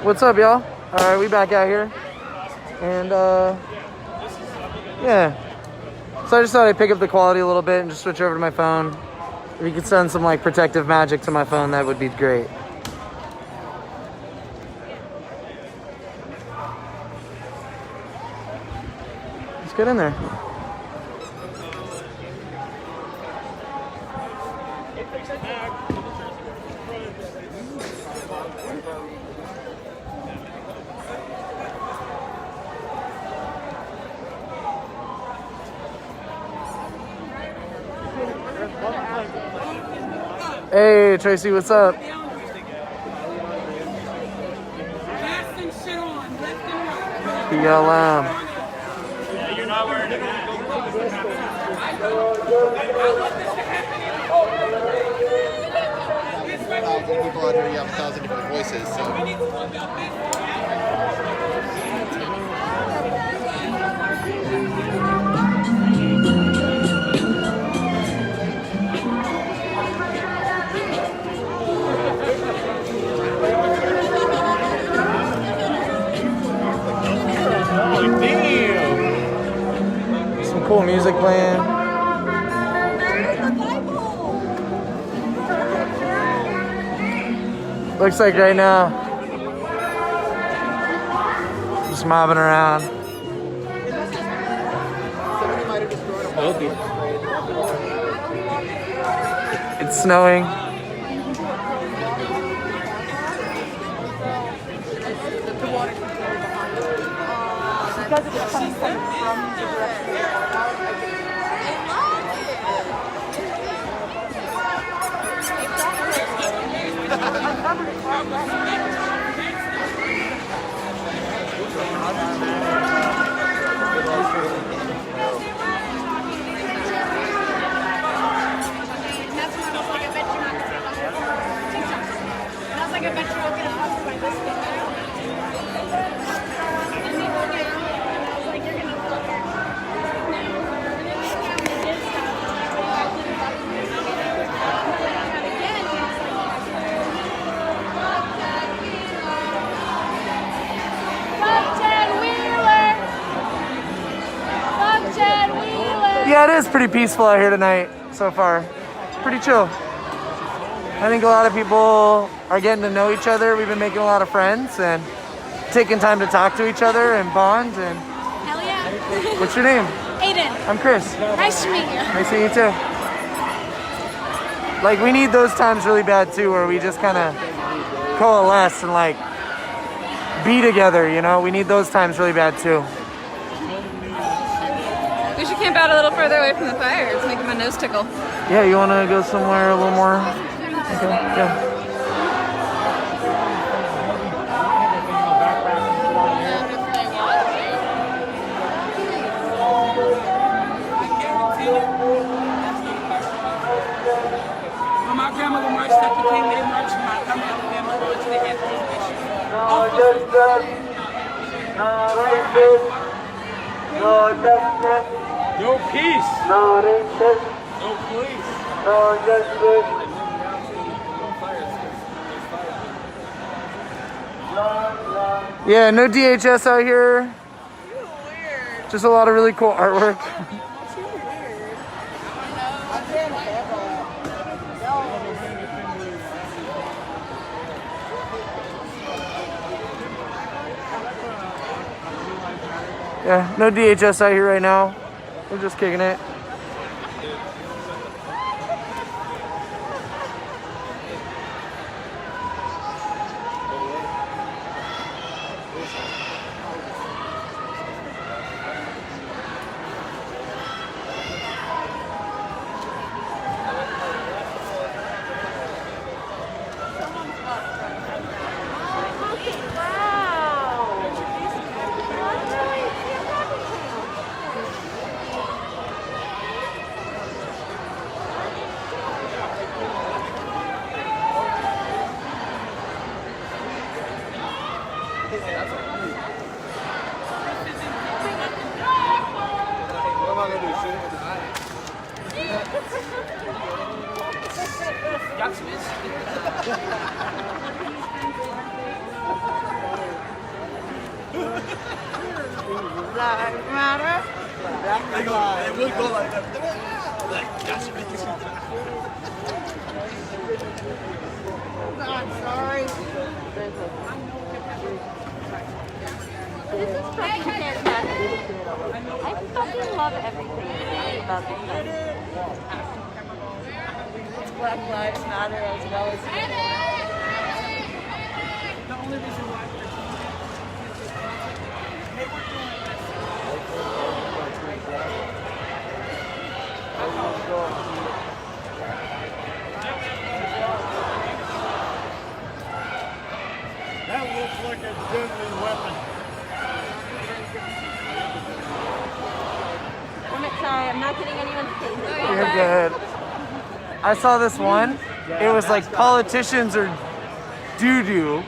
What's up, y'all? All right, we back out here, and yeah. So I just thought I'd pick up the quality a little bit and just switch over to my phone. If you could send some like protective magic to my phone, that would be great. Let's get in there. Hey, Tracy, what's up? BLM. You're not wearing it. People out here, you have 1,000 different voices, so. Some cool music playing. Looks like right now, just mobbing around. It's snowing. Because it's coming from the Yeah, it is pretty peaceful out here tonight so far. Pretty chill. I think a lot of people are getting to know each other. We've been making a lot of friends and taking time to talk to each other and bond. And Hell yeah. what's your name? Aiden. I'm Chris. Nice to meet you. Nice to meet you too. Like, we need those times really bad too, where we just kind of coalesce and like be together, you know? We need those times really bad too. We should camp out a little further away from the fire. It's making my nose tickle. Yeah, you want to go somewhere a little more? Okay, yeah. When my grandmother marched at the King, they marched. My grandmother marched, they had no peace. No racist. No police. No justice. Yeah, no DHS out here. Just a lot of really cool artwork. Yeah, no DHS out here right now. We're just kicking it. Lives Matter. It would go like that. I'm sorry. This is fucking fantastic. I fucking love everything about this stuff. It's Black Lives Matter as well as The only reason why that looks like a deadly weapon. I'm sorry, I'm not getting anyone's faces. You're good. I saw this one. It was like politicians are doo-doo,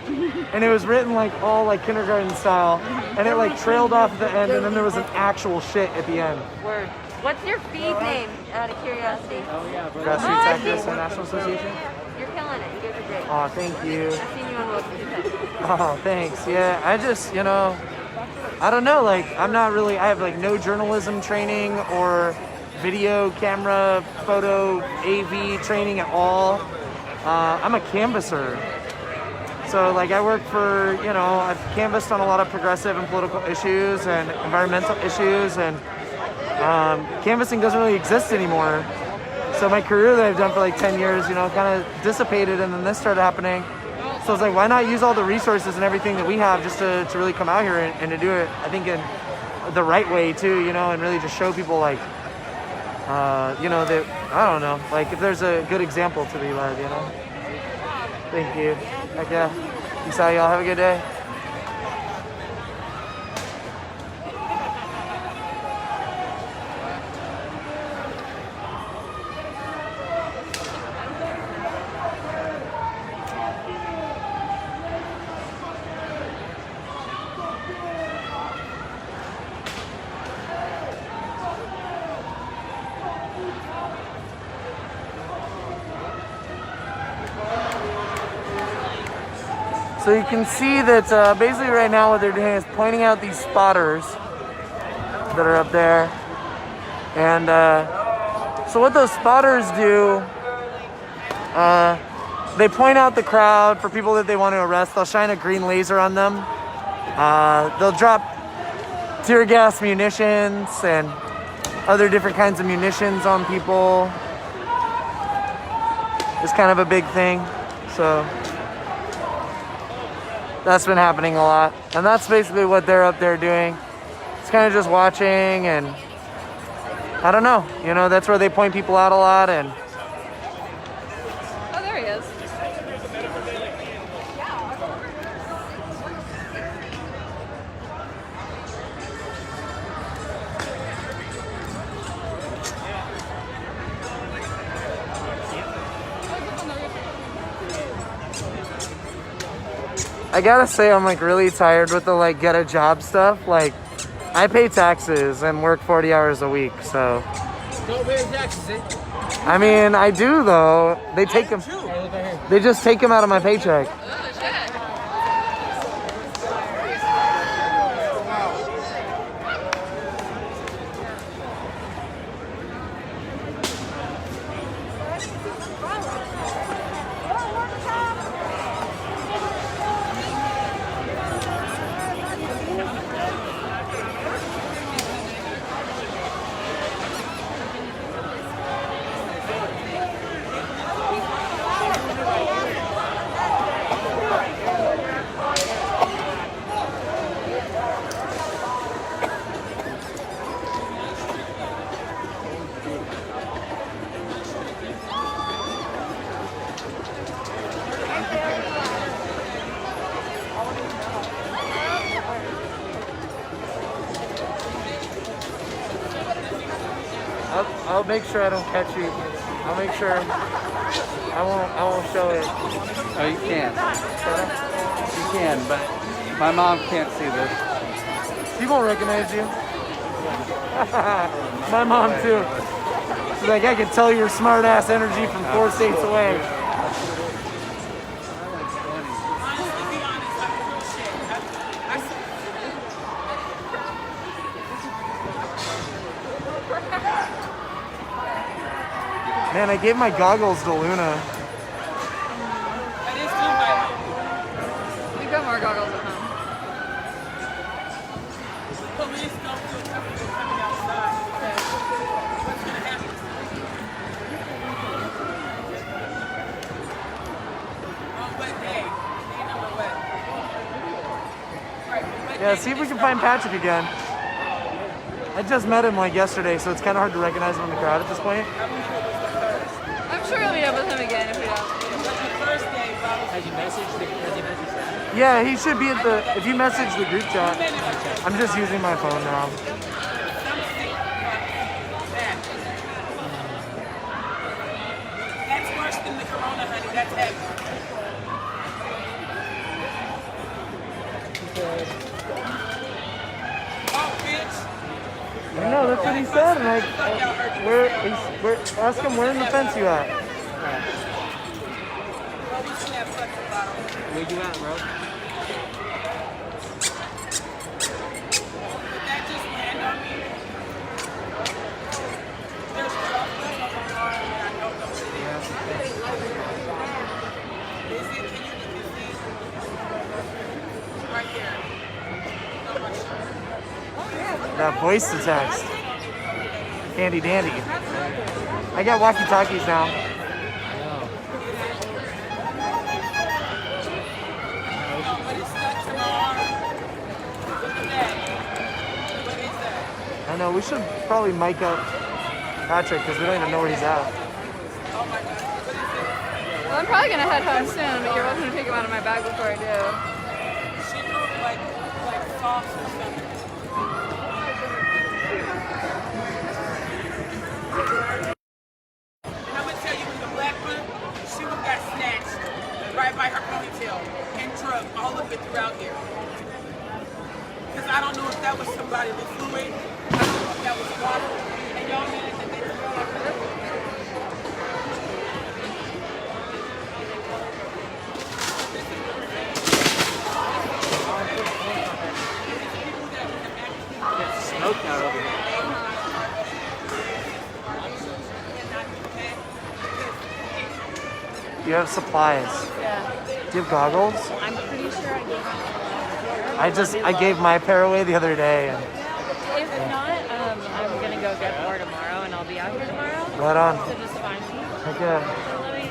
and it was written like all like kindergarten style, and it like trailed off at the end, and then there was an actual shit at the end. Word. What's your feed name, out of curiosity? Grassroots Activists International Association. You're killing it. You guys are great. Oh, thank you. I've seen you on Wilson. Oh, thanks. Yeah, I just, you know, I don't know, like, I'm not really, I have like no journalism training or video, camera, photo, AV training at all. I'm a canvasser. So like I work for, you know, I've canvassed on a lot of progressive and political issues and environmental issues, and canvassing doesn't really exist anymore. So my career that I've done for like 10 years, you know, kind of dissipated, and then this started happening. So I was like, why not use all the resources and everything that we have just to really come out here and to do it, I think, in the right way too, you know, and really just show people like, you know, that, I don't know, like if there's a good example to be led, you know. Thank you. Heck yeah. Peace out, y'all. Have a good day. So you can see that basically right now what they're doing is pointing out these spotters that are up there. And so what those spotters do, they point out the crowd for people that they want to arrest. They'll shine a green laser on them. They'll drop tear gas munitions and other different kinds of munitions on people. It's kind of a big thing. So that's been happening a lot. And that's basically what they're up there doing. It's kind of just watching, and I don't know, you know, that's where they point people out a lot. And Oh, there he is. I gotta say, I'm like really tired with the like get a job stuff. Like, I pay taxes and work 40 hours a week, so. Don't pay taxes, eh? I mean, I do though. They take them. They just take them out of my paycheck. I'll make sure I don't catch you. I'll make sure I won't show it. Oh, you can. You can, but my mom can't see this. She won't recognize you. My mom too. She's like, I can tell your smart ass energy from 4 states away. Man, I gave my goggles to Luna. We've got more goggles at home. Yeah, see if we can find Patrick again. I just met him like yesterday, so it's kind of hard to recognize him in the crowd at this point. I'm sure we'll meet up with him again if we don't. Has he messaged that? Yeah, he should be at the, if you message the group chat. I'm just using my phone now. That's worse than the corona, honey. That's heavy. Oh, bitch. I know, that's what he said. And ask him, where in the fence you at? Where you at, bro? That just land on me. There's chocolate on the bar and I don't know what it is. Is it? Can you see? Right here. So much. That voice to text. Handy dandy. I got walkie-talkies now. I know, we should probably mic up Patrick because we don't even know where he's at. Well, I'm probably gonna head home soon, but you're welcome to take him out of my bag before I do. She moved like sauce or something. And I'm gonna tell you, in the black book, she got snatched right by her ponytail and drugged all of it throughout here. Because I don't know if that was somebody with fluid, I don't know if that was water, and y'all mad that they drug her. Get smoked out over here. You have supplies. Yeah. Do you have goggles? I'm pretty sure I gave I gave my pair away the other day. And If not, I'm gonna go get more tomorrow, and I'll be out here tomorrow. right on. So just find me. Okay. So let me.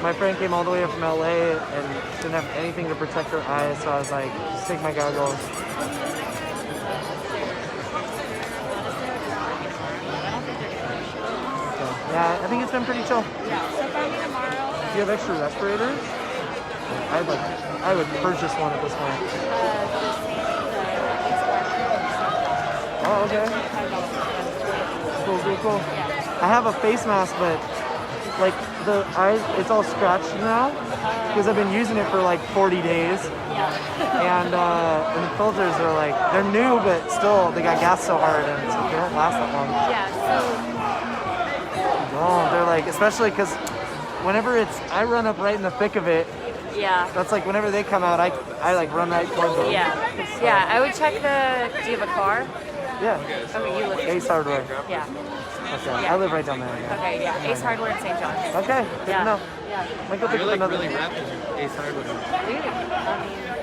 My friend came all the way up from LA and didn't have anything to protect her eyes, so I was like, just take my goggles. So, yeah, I think it's been pretty chill. Yeah. So find me tomorrow. Do you have extra respirators? I would purchase one at this point. Oh, okay. Cool. I have a face mask, but like the eyes, it's all scratched now because I've been using it for like 40 days. Yeah. And the filters are like, they're new, but still they got gas so hard and they don't last that long. Yeah. No, they're like, especially because whenever I run up right in the thick of it. Yeah. That's like whenever they come out, I like run right towards them. Yeah. Yeah. I would check the. Do you have a car? Yeah. Okay, you live. Ace Hardware. Yeah. Okay. Yeah. I live right down there. Yeah. Okay. Yeah. Ace Hardware in St. John. Okay. Good Yeah. to know. Yeah. Might go pick You're up like another. really rapping Ace Hardware. Dude, I mean,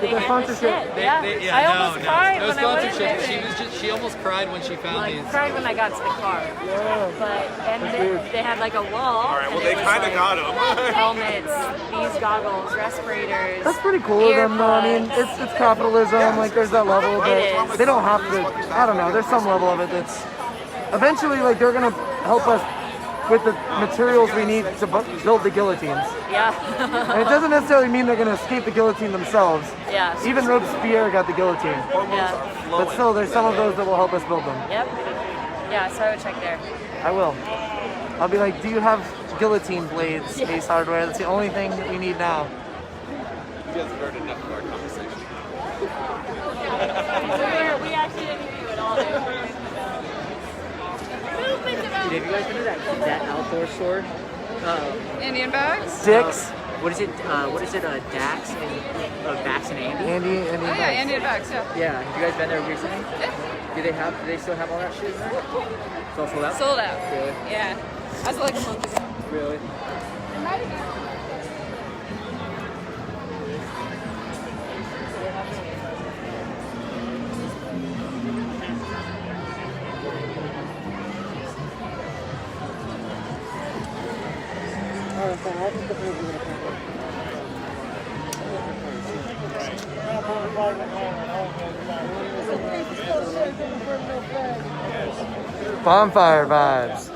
Get they the had sponsorship. the shit. Yeah. I almost cried No when I went in sponsorship. there. She almost cried when she found Like, these. cried when I got to the car. Yeah. But That's weird. they had like a wall. All right, well, and they it was kind of like got him. helmets, these goggles, respirators. That's pretty cool of them, though. I mean, it's capitalism. Like, there's that level, but It is. they don't have to. I don't know. There's some level of it that's eventually like they're gonna help us with the materials we need to build the guillotines. Yeah. And it doesn't necessarily mean they're gonna escape the guillotine themselves. Yeah. Even Robespierre got the guillotine, Yeah. but still, there's some of those that will help us build them. Yep. Yeah, so I would check there. I will. I'll be like, do you have guillotine blades, Ace Hardware? That's the only thing we need now. You guys have heard enough of our conversation. We actually didn't do it all there. Have you guys been to that outdoor store? Indian bags? Dick's, What is it? Dax and Dax and Andy? Andy, Oh yeah, Indian bags, yeah. Yeah. Have you guys been there recently? Yeah. Do they still have all that shit in there? It's all sold out? Sold out. Really? Yeah. That's like a month ago. Really? Bonfire vibes.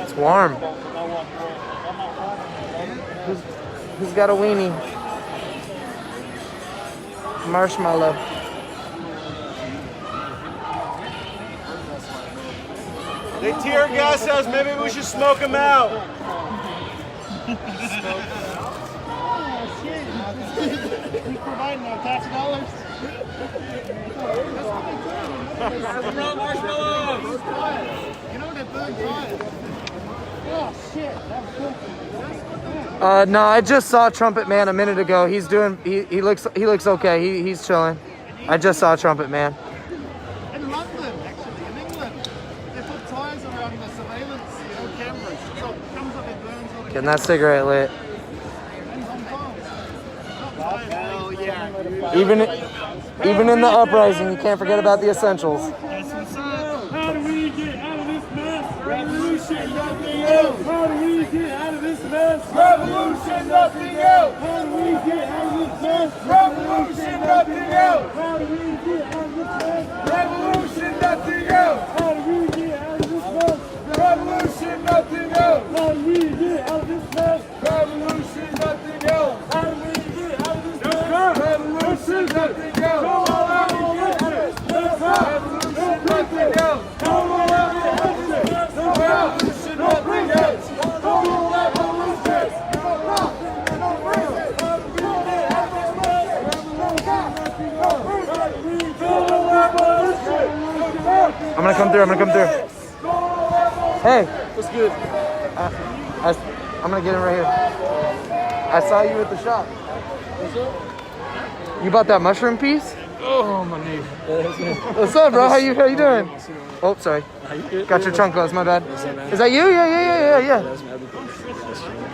It's warm. Who's got a weenie? Marshmallow. They tear gas us. Maybe we should smoke them out. He's providing our tax dollars. Marshmallows. You know that bug fire. Oh shit, that was cool. No, I just saw Trumpet Man a minute ago. He's doing. He looks okay. He's chilling. I just saw Trumpet Man. In London, actually, in England, they put tires around the surveillance, cameras. So it comes up, it burns all the Getting that cigarette lit. Even in the uprising, you can't forget about the essentials. How do we get out of this mess? Revolution, nothing else. How do we get out of this mess? Revolution, nothing else. How do we get out of this mess? Revolution, nothing else. How do we get out of this mess? Revolution, nothing else. How do we get out of this mess? Revolution, nothing else. How do we get out of this mess? Revolution, nothing else. How do we get out of this mess? Revolution, nothing else. Come on, revolution, nothing else. Come on, revolution, nothing else. Come on, revolution. I'm gonna come through. Hey. What's good? I'm gonna get in right here. I saw you at the shop. What's up? You bought that mushroom piece? Oh, my knee. What's up, bro? How you doing? Oh, sorry. Got your trunk closed. My bad. Is that you? Yeah.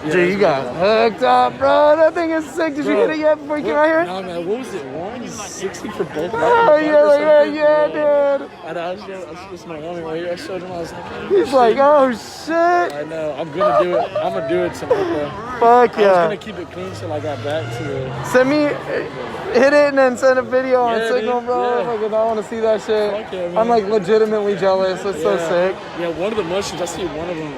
Dude, you got hooked up, bro. That thing is sick. Did you hit it yet before you came out here? No, man. What was it? 160 for both. Oh, yeah, dude. I was just my homie right here. I showed him. I was like, oh, He's like, oh shit. I know. I'm gonna do it. I'm gonna do it tonight, bro. Fuck I was yeah. gonna keep it clean till I got back to the. Send me, hit it and then send a video on Yeah, Signal, dude. bro. Yeah. Like, I want to see that shit. Fuck yeah, man. I'm like legitimately jealous. It's so sick. Yeah, one of the mushrooms, I see one of them.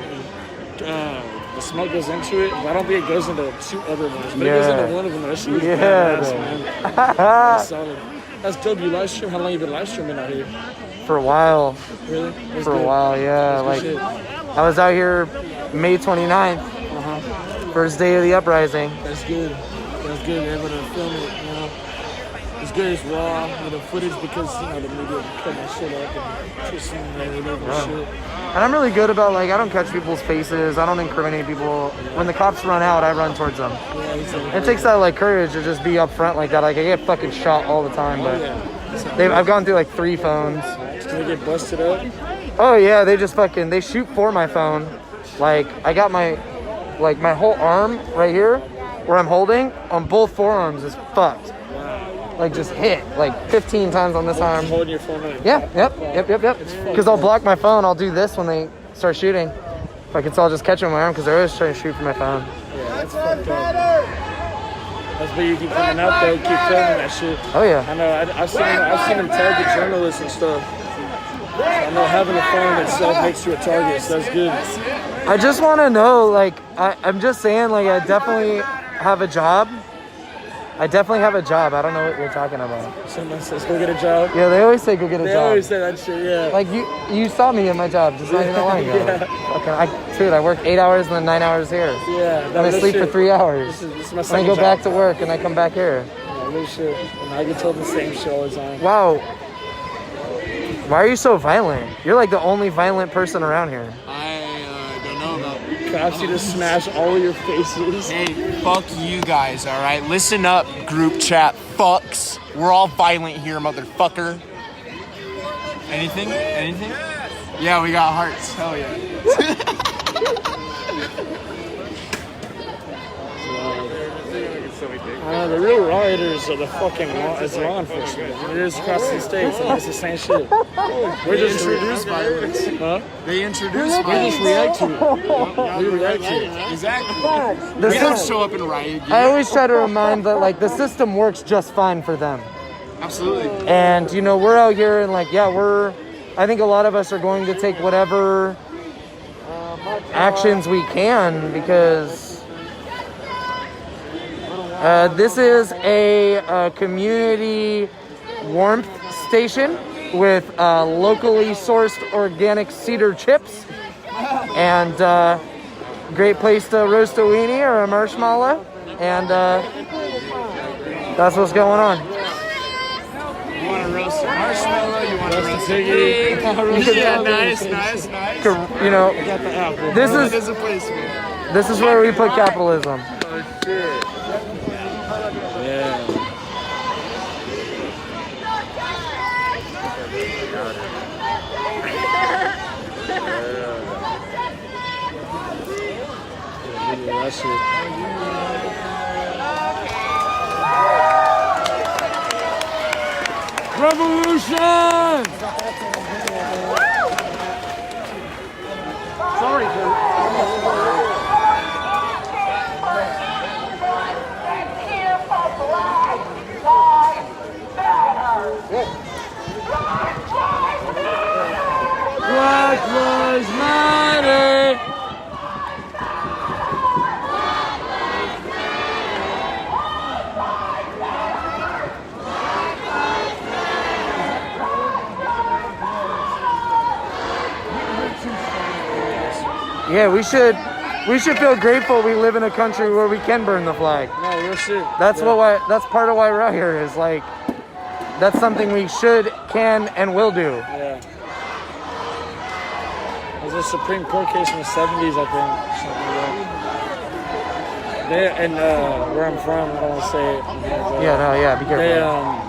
The smoke goes into it, but I don't think it goes into two other ones. But it goes into one of them. That shit is badass, man. That's solid. That's dope. You live stream? How long you been live streaming out here? For a while. Really? For a while, yeah. Like, Shit. I was out here May 29th. First day of the uprising. That's good. That's good. You're able to film it, you know. It's good. It's raw with the footage because, the media cut that shit up and twisting and shit. And I'm really good about, like, I don't catch people's faces. I don't incriminate people. When the cops run out, I run towards them. Yeah, It takes that, like, courage to just be up front like that. Like, I get fucking shot all the time, but I've gone through, like, 3 phones. Did they get busted up? Oh, yeah, they shoot for my phone. Like, I got my whole arm right here where I'm holding on both forearms is fucked. Like, just hit, like, 15 times on this arm. Holding your phone up. Yeah, yep. Because I'll block my phone. I'll do this when they start shooting. If I can still just catch them with my arm because they're always trying to shoot for my phone. Yeah, that's fucked up. That's why you keep coming out though, keep filming that shit. Oh, yeah. I know, I've seen them target journalists and stuff. I know having a phone itself makes you a target, so that's good. I just want to know, like, I'm just saying, like, I definitely have a job. I don't know what you're talking about. Someone says, go get a job. Yeah, they always say go get a job. They always say that shit, yeah. Like, you saw me in my job just not even that long ago. Fucking, I work 8 hours and then 9 hours here. Yeah. And I sleep for 3 hours. This is my and I second go job. back to work and I come back here. Yeah, real shit. And I get told the same shit all the time. Wow. Why are you so violent? You're like the only violent person around here. I don't know about cops need to smash all of your faces. Hey, fuck you guys, alright? Listen up, group chat fucks. We're all violent here, motherfucker. Anything? Anything? Yeah, we got hearts. Hell yeah. The real rioters are the fucking law enforcement. It is across the states, and it's the same shit. We're just introduce violence. Huh? They introduce We violence. just react to it. We react to it. Exactly. The We don't sys- show up in riot gear. I always try to remind that like the system works just fine for them. Absolutely. And you know, we're out here and like, yeah, I think a lot of us are going to take whatever actions we can because this is a community warmth station with locally sourced organic cedar chips and great place to roast a weenie or a marshmallow, and that's what's going on. You want to roast a marshmallow? You want to roast a piggy? pig? Yeah, nice. You know, this There's is a place for it. this is where we put capitalism. Oh, shit. Yeah. That shit. Revolution! Sorry, Black Lives Matter! Yeah, we should feel grateful we live in a country where we can burn the flag. No, real shit. That's that's part of why we're out here is like that's something we should, can, and will do. Yeah. There's a Supreme Court case in the 70s, I think. Something like that. They, and where I'm from, I don't want to say it. Yeah, be careful.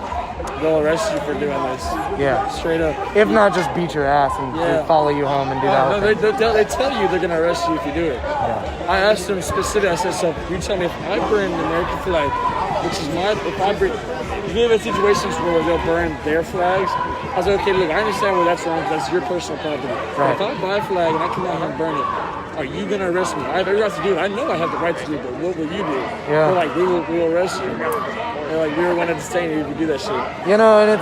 They'll arrest you for doing this. Yeah. Straight up. If not, just beat your ass and follow you home and do that. No, they tell you they're going to arrest you if you do it. Yeah. I asked them specifically, I said, so you tell me if I burn the American flag, which is you have situations where they'll burn their flags. I was like, okay, look, I understand where that's wrong, that's your personal property. Right. If I buy a flag and I come out here and burn it, are you going to arrest me? I have every right to do it. I know I have the right to do it, but what will you do? Yeah. They're like, we will arrest you. They're like, we were one of the staying here if you do that shit. You know, and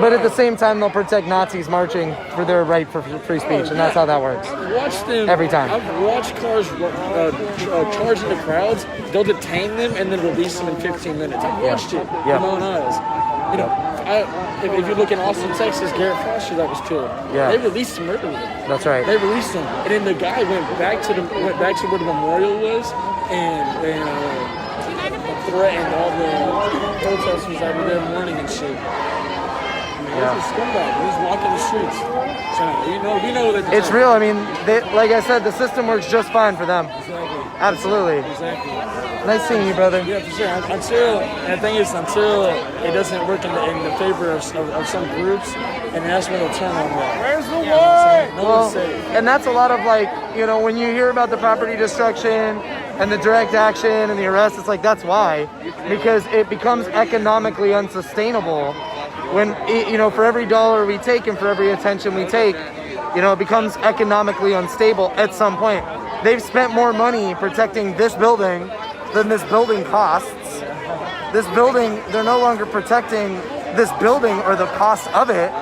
but at the same time, they'll protect Nazis marching for their right for free speech, and that's how that works. I've watched them every time. I've watched cars charge into crowds. They'll detain them and then release them in 15 minutes. I've watched it with my own eyes. You know, if you look in Austin, Texas, Garrett Foster that was killed. Yeah. They released him earlier. That's right. They released him, and then the guy went back to where the memorial was, and threatened all the protesters that were there morning and shit. He's a scumbag. He's walking the streets. So, we know that it's real. I mean, like I said, the system works just fine for them. Exactly. Absolutely. Exactly. Nice seeing you, brother. Yeah, for sure. Until it doesn't work in the favor of some groups, and that's when they'll turn on that. Where's the war? No one's safe. And that's a lot of like, you know, when you hear about the property destruction and the direct action and the arrest, it's like, that's why. Because it becomes economically unsustainable when, you know, for every dollar we take and for every attention we take, you know, it becomes economically unstable at some point. They've spent more money protecting this building than this building costs. This building, they're no longer protecting this building or the cost of it.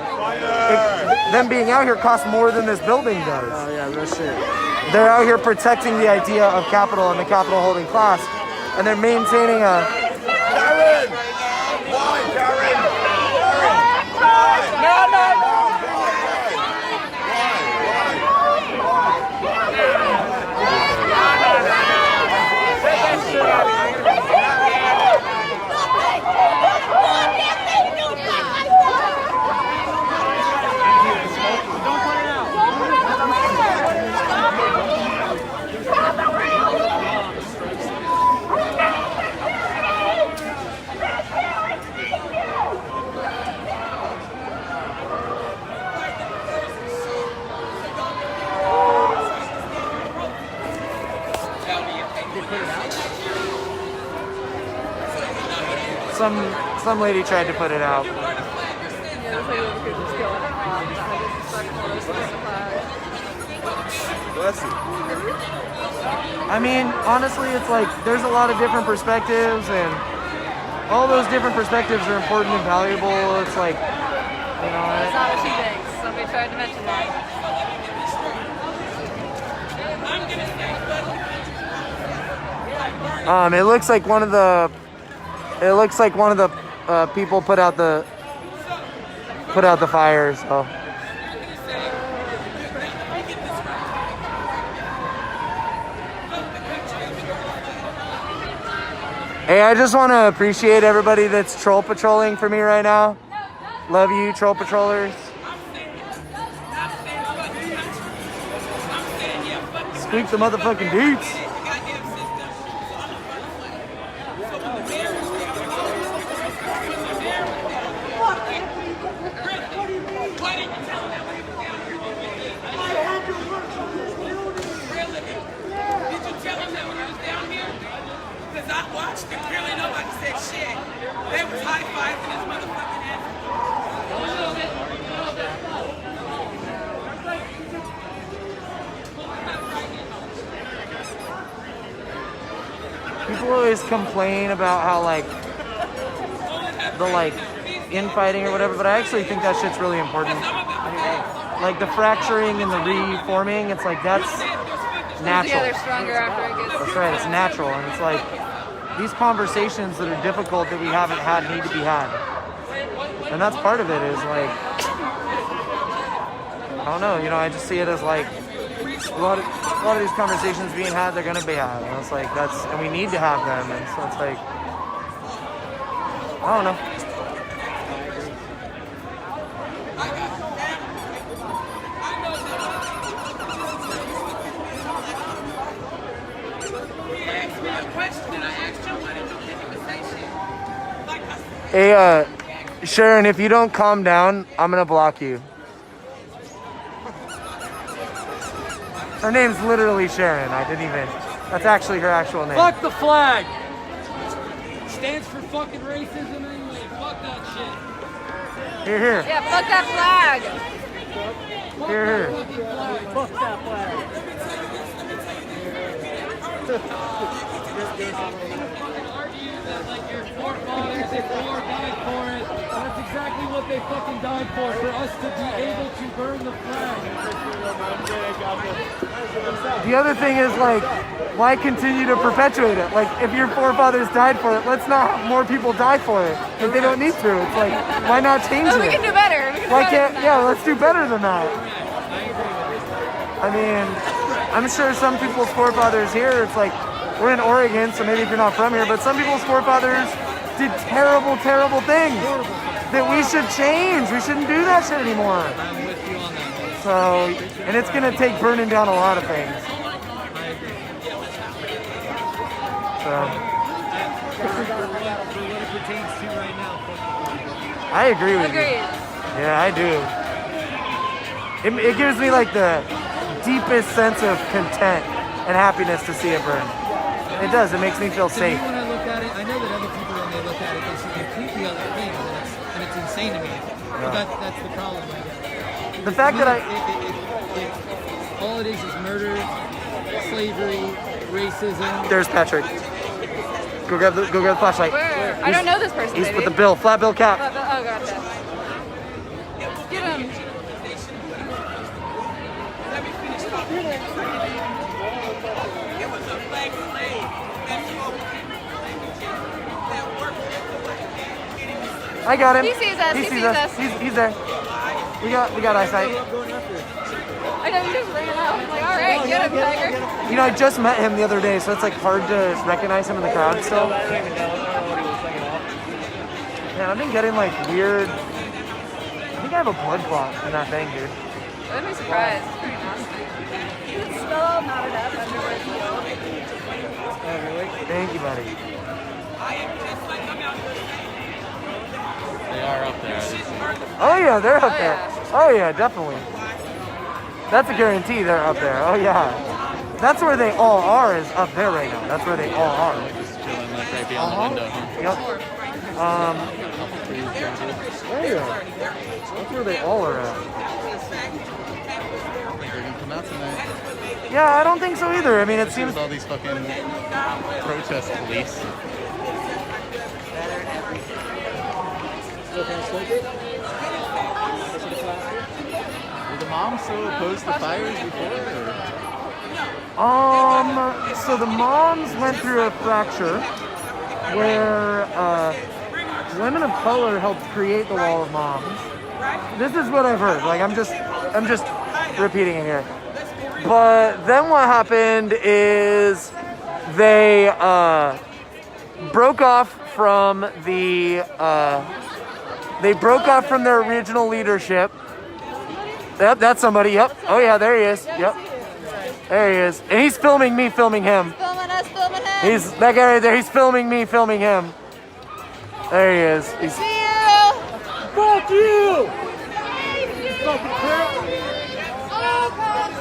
Them being out here costs more than this building does. Oh yeah, real shit. They're out here protecting the idea of capital and the capital holding class, and they're maintaining a... Karen! Why, Karen? No! Don't put it out. some lady tried to put it out. Yeah, this lady over here just going off. Just fucking roasting the flag. Bless you. I mean, honestly, it's like there's a lot of different perspectives, and all those different perspectives are important and valuable. It's like, you know, That's not what she thinks. Somebody tried to mention that. it looks like one of the people put out the fire. So. Hey, I just want to appreciate everybody that's troll patrolling for me right now. Love you, troll patrollers. Squeak the motherfucking dudes. I watched it. Clearly nobody said shit. They was high-fiving his motherfucking ass. People always complain about how the infighting or whatever, but I actually think that shit's really important. Like the fracturing and the reforming, it's like that's natural. Yeah, they're stronger after it gets. That's right, it's natural, and it's like these conversations that are difficult that we haven't had need to be had. And that's part of it is like, I don't know, you know, I just see it as like a lot of these conversations being had, they're gonna be had. And it's like and we need to have them, and so it's like, I don't know. Hey, Sharon, if you don't calm down, I'm gonna block you. Her name's literally Sharon. That's actually her actual name. Fuck the flag! Stands for fucking racism anyway. Fuck that shit. Here. Yeah, fuck that flag. Here. Fuck that flag. Argue that like your forefathers and war died for it. That's exactly what they fucking died for us to be able to burn the flag. The other thing is like, why continue to perpetuate it? Like, if your forefathers died for it, let's not have more people die for it if they don't need to. It's like, why not change Oh, it? we can do better. Let's do better than that. I mean, I'm sure some people's forefathers here, it's like, we're in Oregon, so maybe if you're not from here, but some people's forefathers did terrible, terrible things that we should change. We shouldn't do that shit anymore. I'm with you on that. So, and it's gonna take burning down a lot of things. So, I agree with you. Agreed. Yeah, I do. It gives me like the deepest sense of content and happiness to see it burn. It does. It makes me feel To me, safe. when I look at it, I know that other people, when they look at it, they see completely other things, and it's insane to me. But that's the problem, I guess. The fact that all it is murder, slavery, racism. There's Patrick. Go grab the flashlight. Where? I don't know this person, He's baby. with the bill, flat bill cap. Oh, gotcha. Get him. It was a black slave that smoked that worked I got him. He sees us. He sees us. He's there. We got eyesight. I know you just ran out. I'm like, all right, get him, tiger. You know, I just met him the other day, so it's like hard to recognize him in the crowd still. Man, I've been getting like weird. I think I have a blood clot in that thing, dude. I'd be surprised. It's pretty nasty. It's still knotted up under where it's healed. Oh, really? Thank you, buddy. They are up there. Oh yeah, they're up there. yeah. Oh yeah, definitely. That's a guarantee they're up there. Oh yeah. That's where they all are, is up there right now. That's where they all are. Just chilling like right beyond the window. Huh? Yep. There you go. That's where they all are at. Come out tonight. Yeah, I don't think so either. I mean, it seems. With all these fucking protest police. Were the moms so opposed to fires before? So the moms went through a fracture where women of color helped create the wall of moms. This is what I've heard. Like I'm just repeating it here. But then what happened is they broke off from their original leadership. Yep, that's somebody. Yep. Oh yeah, there he is. Yep. There he is. And he's filming me, filming him. Filming us, filming him. He's that guy right there. He's filming me, filming him. There he is. He's. See you. Fuck you! Fucking crap!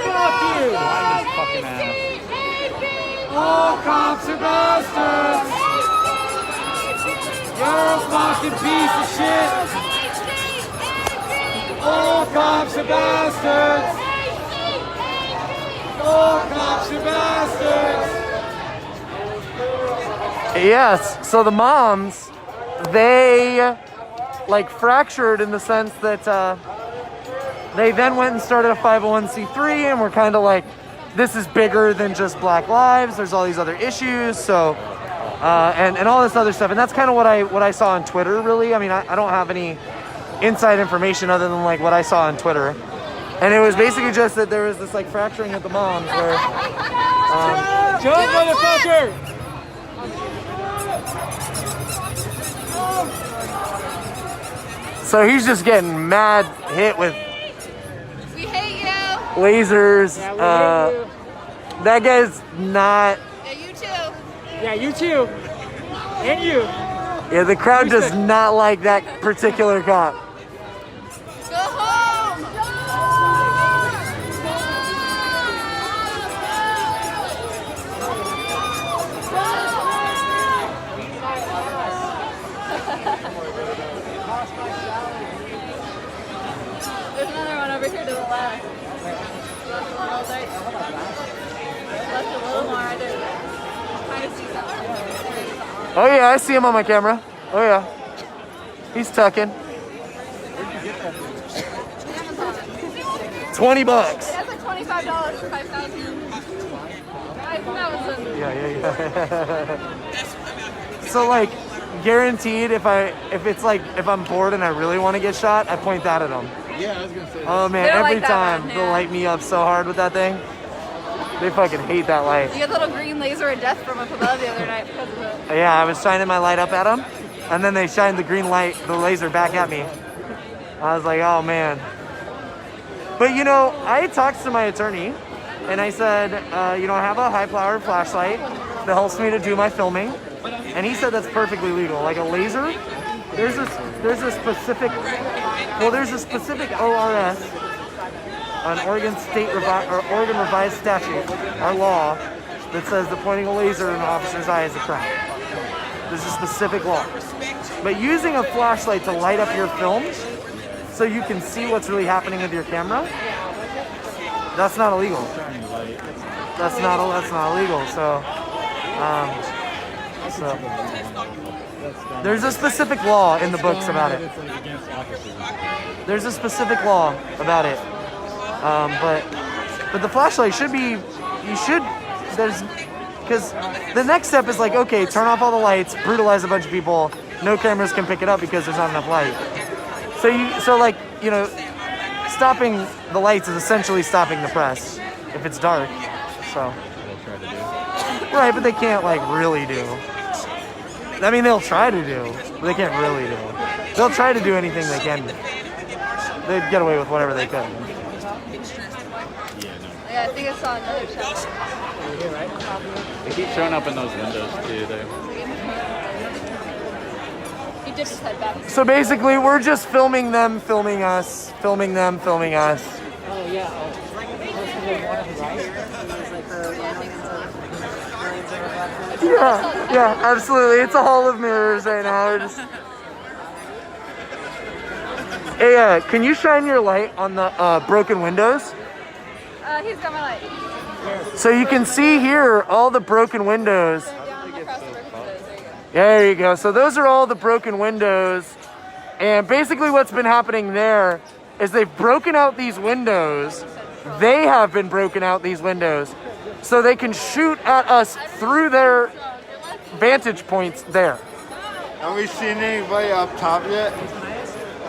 Fuck you! All cops are bastards! You're a fucking piece of shit! All cops are bastards! All cops are bastards! Yes. So the moms, they like fractured in the sense that they then went and started a 501c3 and were kind of like, this is bigger than just Black lives. There's all these other issues. So and all this other stuff. And that's kind of what I saw on Twitter. Really. I mean, I don't have any inside information other than like what I saw on Twitter. And it was basically just that there was this like fracturing at the moms where Jump, motherfucker! so he's just getting mad hit with We hate you. lasers. That guy's not. Yeah, you too. Yeah, you too. And you. Yeah, the crowd does not like that particular cop. Go home. There's another one over here to the left. Left a little more. I did kind of see that. Oh yeah, I see him on my camera. Oh yeah, he's tucking. $20. That's like $25 for 5,000. Yeah. So like, guaranteed, if I'm bored and I really want to get shot, I point that at them. Yeah, I was gonna say. Oh man, They don't every like that time one, they'll yeah. light me up so hard with that thing. They fucking hate that light. You got the little green laser of death from up above the other night because of it. Yeah, I was shining my light up at them, and then they shined the green light, the laser back at me. I was like, oh man. But you know, I talked to my attorney, and I said, I have a high-powered flashlight that helps me to do my filming, and he said that's perfectly legal. Like a laser, there's a specific ORS, an Oregon Revised Statute, our law, that says that pointing a laser in an officer's eye is a crime. There's a specific law. But using a flashlight to light up your film so you can see what's really happening with your camera, that's not illegal. That's not illegal. So there's a specific law in the books about it. There's a specific law about it. But the flashlight should be, because the next step is like, okay, turn off all the lights, brutalize a bunch of people, no cameras can pick it up because there's not enough light. Stopping the lights is essentially stopping the press if it's dark. So, right, but they can't like really do. I mean, they'll try to do, but they can't really do. They'll try to do anything they can. They'd get away with whatever they could. Yeah, I think I saw another shot. They keep showing up in those windows too. He dipped his head back. So basically, we're just filming them, filming us, filming them, filming us. Oh, yeah. Yeah, absolutely. It's a hall of mirrors right now. We're just Hey, can you shine your light on the broken windows? He's got my light. So you can see here all the broken windows. Down across the broken windows. There you go. There you go. So those are all the broken windows. And basically what's been happening there is they've broken out these windows. They have been broken out these windows so they can shoot at us through their vantage points there. Have we seen anybody up top yet?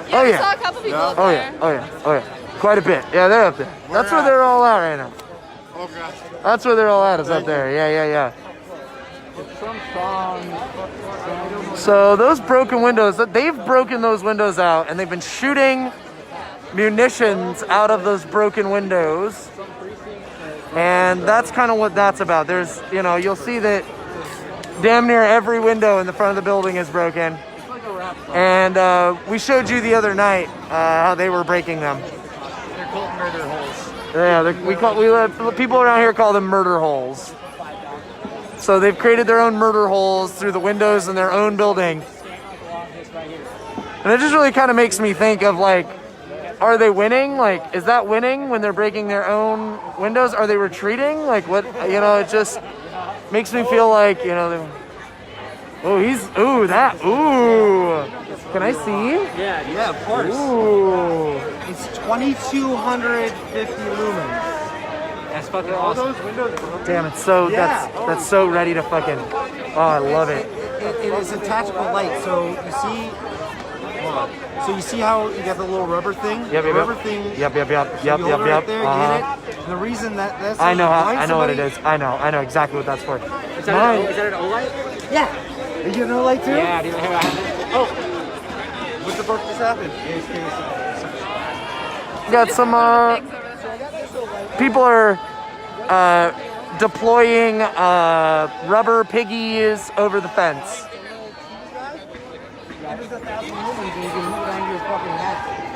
Yeah, Oh, we yeah. saw a couple people up Oh there. yeah, oh yeah, oh yeah. Quite a bit. Yeah, they're up there. That's where they're all at right now. Okay. That's where they're all at, is up there. Yeah. So those broken windows, they've broken those windows out and they've been shooting munitions out of those broken windows. And that's kind of what that's about. There's, you'll see that damn near every window in the front of the building is broken. And we showed you the other night how they were breaking them. They're called murder holes. Yeah, people around here call them murder holes. So they've created their own murder holes through the windows in their own building. And it just really kind of makes me think of like, are they winning? Like, is that winning when they're breaking their own windows? Are they retreating? Like what, it just makes me feel like, can I see? Yeah, of course. Ooh. It's 2,250 lumens. That's fucking awesome. Damn, it's so, that's so ready to fucking, oh, I love it. It is a tactical light, so you see. Hold on. So you see how you got the little rubber thing? Yep. Rubber thing. Yep. Right there, get it? And the reason that's I know what it is. I know exactly what that's for. Is that an O-light? Yeah. Are you getting a light too? Yeah, dude. Oh. What the fuck just happened? Got some people are deploying rubber piggies over the fence.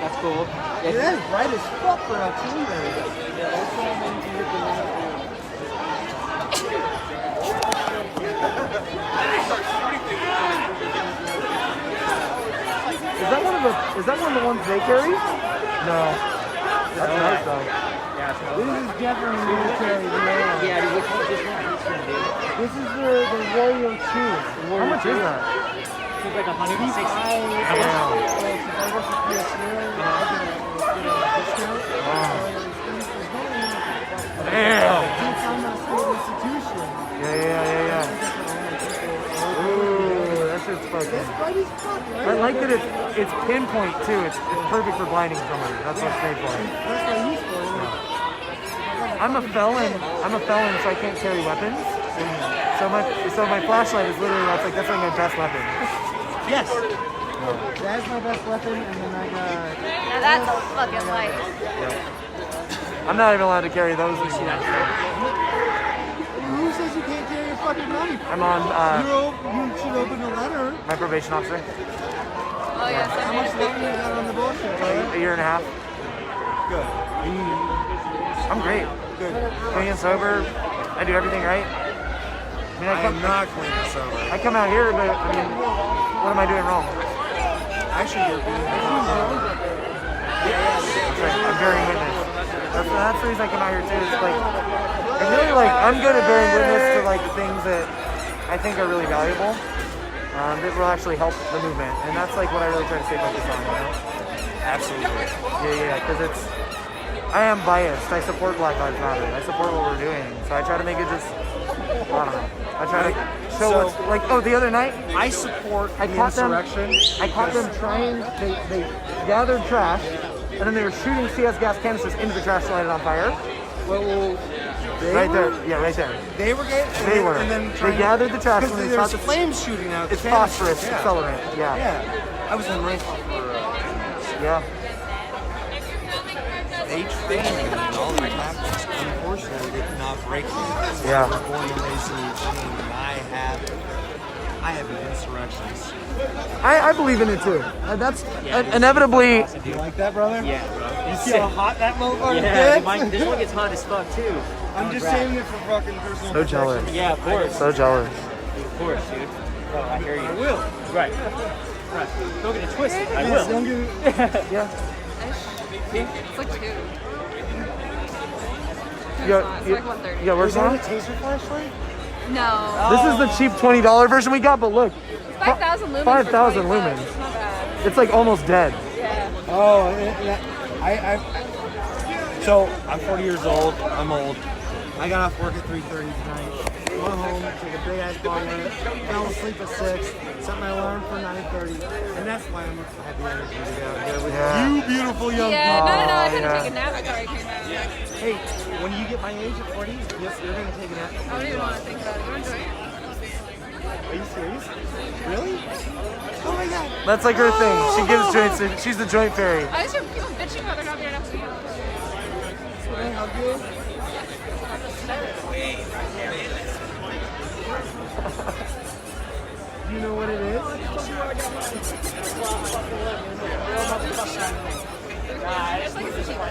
That's cool. Yeah, that is bright as fuck for a TV there. Is that one of the ones they carry? No. That's nice though. This is definitely military. Yeah, dude, which one? This is the Warrior 2. How much is that? It's like 160. Damn. Yeah. Ooh, that shit's fucking. I like that it's pinpoint too. It's perfect for blinding somebody. That's what it's made for. I'm a felon, so I can't carry weapons. So my flashlight is literally that's like my best weapon. Yes. That's my best weapon, and then I got. Now that's a fucking light. I'm not even allowed to carry those. You see that? Who says you can't carry a fucking knife? I'm on You should open a letter. my probation officer. Oh yeah. How much longer you got on the bullshit? A year and a half. Good. I'm great. Good. Clean and sober. I do everything right. I mean, I am not clean and sober. I come out here, but I mean, what am I doing wrong? Actually, you're being I'm bearing witness. That's the reason I come out here too. It's like, I really like, I'm good at bearing witness to like the things that I think are really valuable, that will actually help the movement. And that's like what I really try to stay focused on, Absolutely. Yeah, because I am biased. I support Black Lives Matter. I support what we're doing. So I try to make it just, I don't know. I try to show what's, like, the other night, I support I the caught them. insurrection. I caught them trying. They gathered trash, and then they were shooting CS gas canisters into the trash to light it on fire. Well, Right there. Yeah, right there. They were getting. They were. And then They gathered the trash because when they there's shot the flames shooting out. It's the canisters. phosphorus accelerant. Yeah. Yeah. I was in rifle for. Yeah. H-Thing and all the tactics, unfortunately, they cannot break me. Yeah. I was born and raised in Eugene, and I have an insurrectionist. I believe in it too. That's inevitably. Do you like that, brother? Yeah, bro. You see how hot that motherfucker Yeah, gets? this one gets hot as fuck too. I'm just saving it for fucking personal So jealous. Yeah, of course. So jealous. Of course, dude. Oh, I hear you. I will. Right. Don't get it twisted. I will. Don't get it. Yeah. It's like 2. Yeah, It's like 130. yeah, where's that? taser flashlight? No. This is the cheap $20 version we got, but look, It's 5,000 lumens. 5,000 for $20. lumens. It's not bad. it's like almost dead. Yeah. Oh, so I'm 40 years old. I'm old. I got off work at 3:30 tonight. Went home, took a big ass bong rip, fell asleep at 6, set my alarm for 9:30, and that's why I'm have the energy to get out here with you beautiful young Yeah, no, I had to yeah. take a nap before I came out. Hey, when you get my age at 40, yes, you're gonna take a nap. I don't even want to think about it. You want to join? Are you serious? Really? Oh my god. That's like her thing. She gives joints. She's the joint fairy. I just hear people bitching about there not being enough weed. How good? Do you know what it is?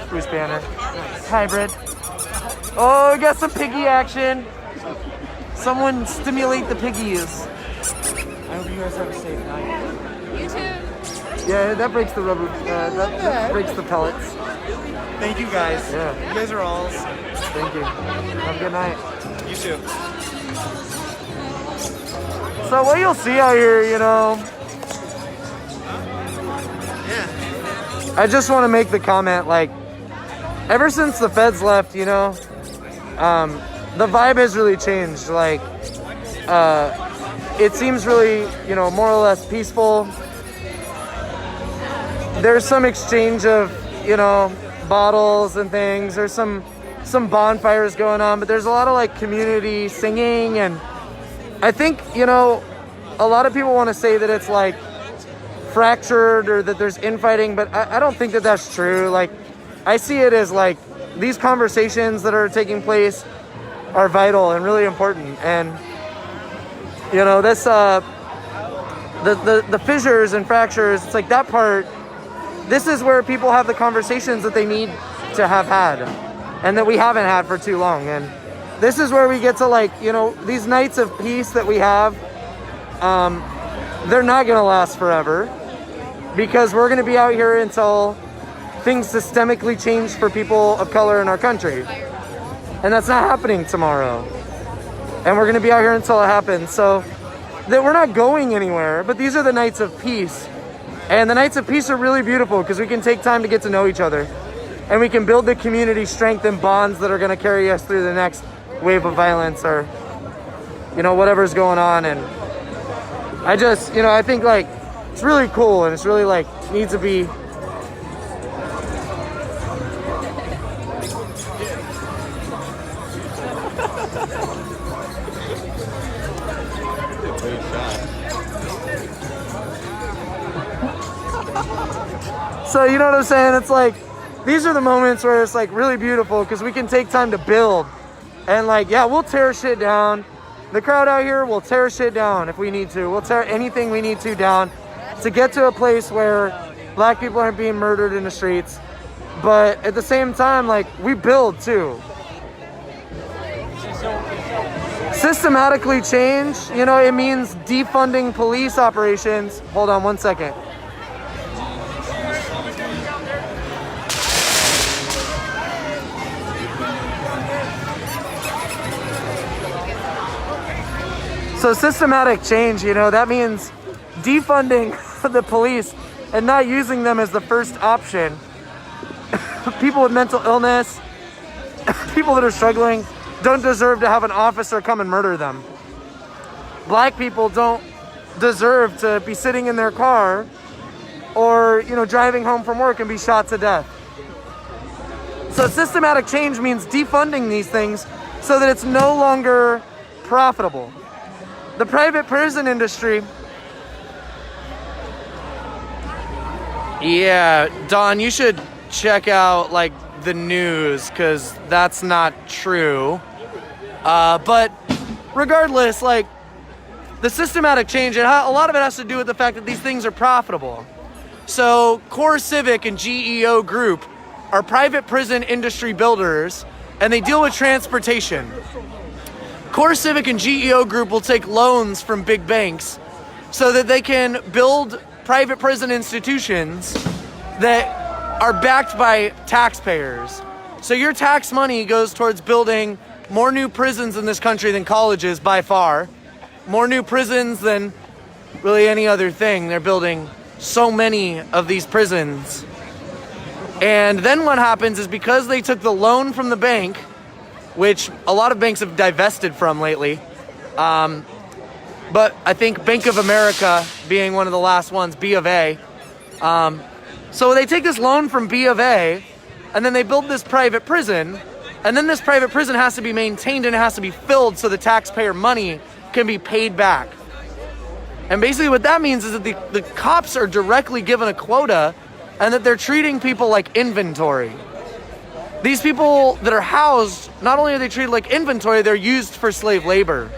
Bruce Banner. Hybrid. Oh, we got some piggy action. Someone stimulate the piggies. I hope you guys have a safe night. You too. Yeah, that breaks the rubber. That breaks the pellets. Thank you guys. Yeah. You guys are all. Thank you. Have a good night. You too. So what you'll see out here, you know. Yeah. I just want to make the comment, like, ever since the feds left, you know, the vibe has really changed. Like, it seems really, you know, more or less peaceful. There's some exchange of, you know, bottles and things. There's some bonfires going on, but there's a lot of like community singing, and I think, you know, a lot of people want to say that it's like fractured or that there's infighting, but I don't think that that's true. Like, I see it as like these conversations that are taking place are vital and really important, and you know, this the fissures and fractures, it's like that part. This is where people have the conversations that they need to have had and that we haven't had for too long. And this is where we get to, like, you know, these nights of peace that we have, they're not gonna last forever, because we're gonna be out here until things systemically change for people of color in our country. And that's not happening tomorrow. And we're gonna be out here until it happens. So that we're not going anywhere, but these are the nights of peace. And the nights of peace are really beautiful because we can take time to get to know each other. And we can build the community strength and bonds that are going to carry us through the next wave of violence or, you know, whatever's going on. And I just, you know, I think, like, it's really cool, and it's really, like, needs to be. So, you know what I'm saying? It's like, these are the moments where it's like really beautiful because we can take time to build. And like, yeah, we'll tear shit down. The crowd out here will tear shit down if we need to. We'll tear anything we need to down to get to a place where black people aren't being murdered in the streets. But at the same time, like, we build too. Systematically change, you know, it means defunding police operations. Hold on one second. So systematic change, you know, that means defunding the police and not using them as the first option. People with mental illness, people that are struggling, don't deserve to have an officer come and murder them. Black people don't deserve to be sitting in their car or, you know, driving home from work and be shot to death. So systematic change means defunding these things so that it's no longer profitable. The private prison industry. Yeah, Don, you should check out like the news because that's not true. But regardless, like the systematic change, a lot of it has to do with the fact that these things are profitable. So Core Civic and GEO Group are private prison industry builders, and they deal with transportation. Core Civic and GEO Group will take loans from big banks so that they can build private prison institutions that are backed by taxpayers. So your tax money goes towards building more new prisons in this country than colleges by far. More new prisons than really any other thing. They're building so many of these prisons. And then what happens is because they took the loan from the bank, which a lot of banks have divested from lately, but I think Bank of America being one of the last ones, B of A. So they take this loan from B of A, and then they build this private prison, and then this private prison has to be maintained and it has to be filled so the taxpayer money can be paid back. And basically what that means is that the cops are directly given a quota and that they're treating people like inventory. These people that are housed, not only are they treated like inventory, they're used for slave labor.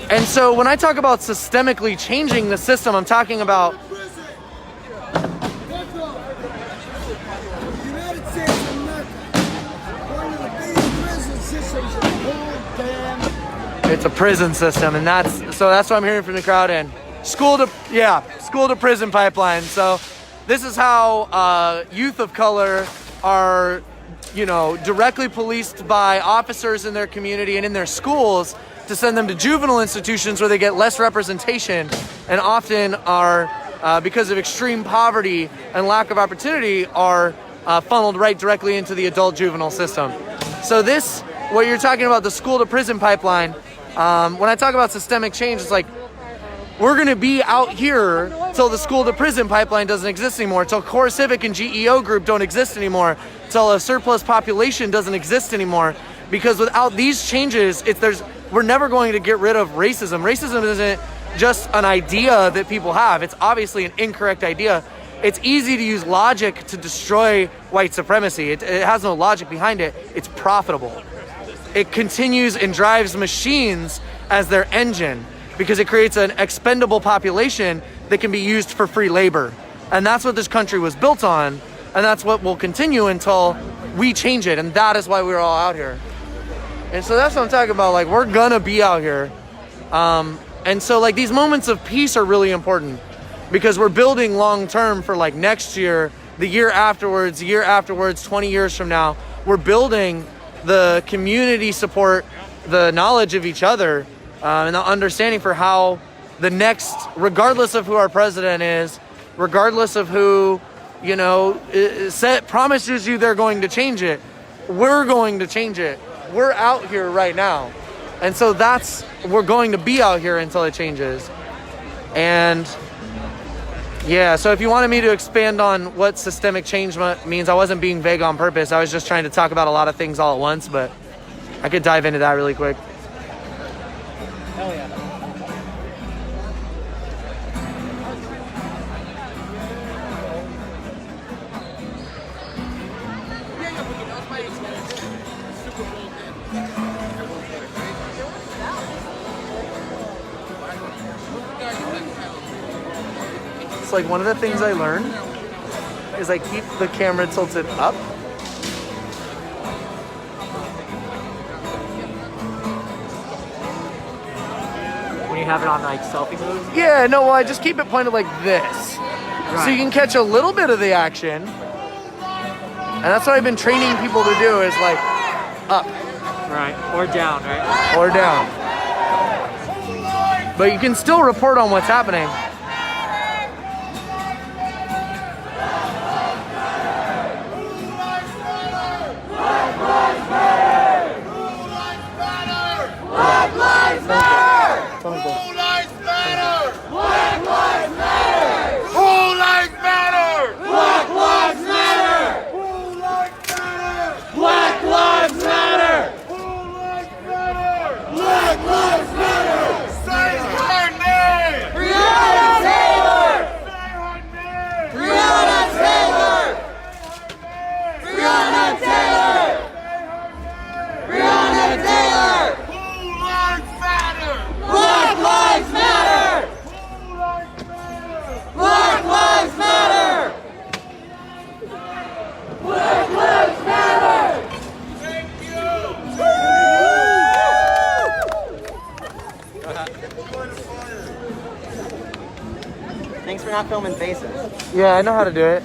And so when I talk about systemically changing the system, I'm talking about United States of America, one of the biggest prison systems in the whole damn. it's a prison system, and that's what I'm hearing from the crowd. And school to prison pipeline. So this is how youth of color are, directly policed by officers in their community and in their schools to send them to juvenile institutions where they get less representation and often are, because of extreme poverty and lack of opportunity, are funneled right directly into the adult juvenile system. So this, what you're talking about, the school to prison pipeline, when I talk about systemic change, it's like, we're going to be out here till the school to prison pipeline doesn't exist anymore, till Core Civic and GEO Group don't exist anymore, till a surplus population doesn't exist anymore. Because without these changes, we're never going to get rid of racism. Racism isn't just an idea that people have. It's obviously an incorrect idea. It's easy to use logic to destroy white supremacy. It has no logic behind it. It's profitable. It continues and drives machines as their engine because it creates an expendable population that can be used for free labor. And that's what this country was built on. And that's what will continue until we change it. And that is why we're all out here. And so that's what I'm talking about. Like, we're gonna be out here. And so like these moments of peace are really important because we're building long-term for like next year, the year afterwards, 20 years from now. We're building the community support, the knowledge of each other, and the understanding for how the next, regardless of who our president is, regardless of who, promises you they're going to change it, we're going to change it. We're out here right now. And so we're going to be out here until it changes. And yeah, so if you wanted me to expand on what systemic change means, I wasn't being vague on purpose. I was just trying to talk about a lot of things all at once, but I could dive into that really quick. Hell yeah. It's like one of the things I learned is I keep the camera tilted up. When you have it on like selfie mode? Yeah, no, well, I just keep it pointed like this. Right. So you can catch a little bit of the action. And that's what I've been training people to do is like up. Right. Or down, right? Or down. But you can still report on what's happening. Say her name! not filming faces. Yeah, I know how to do it.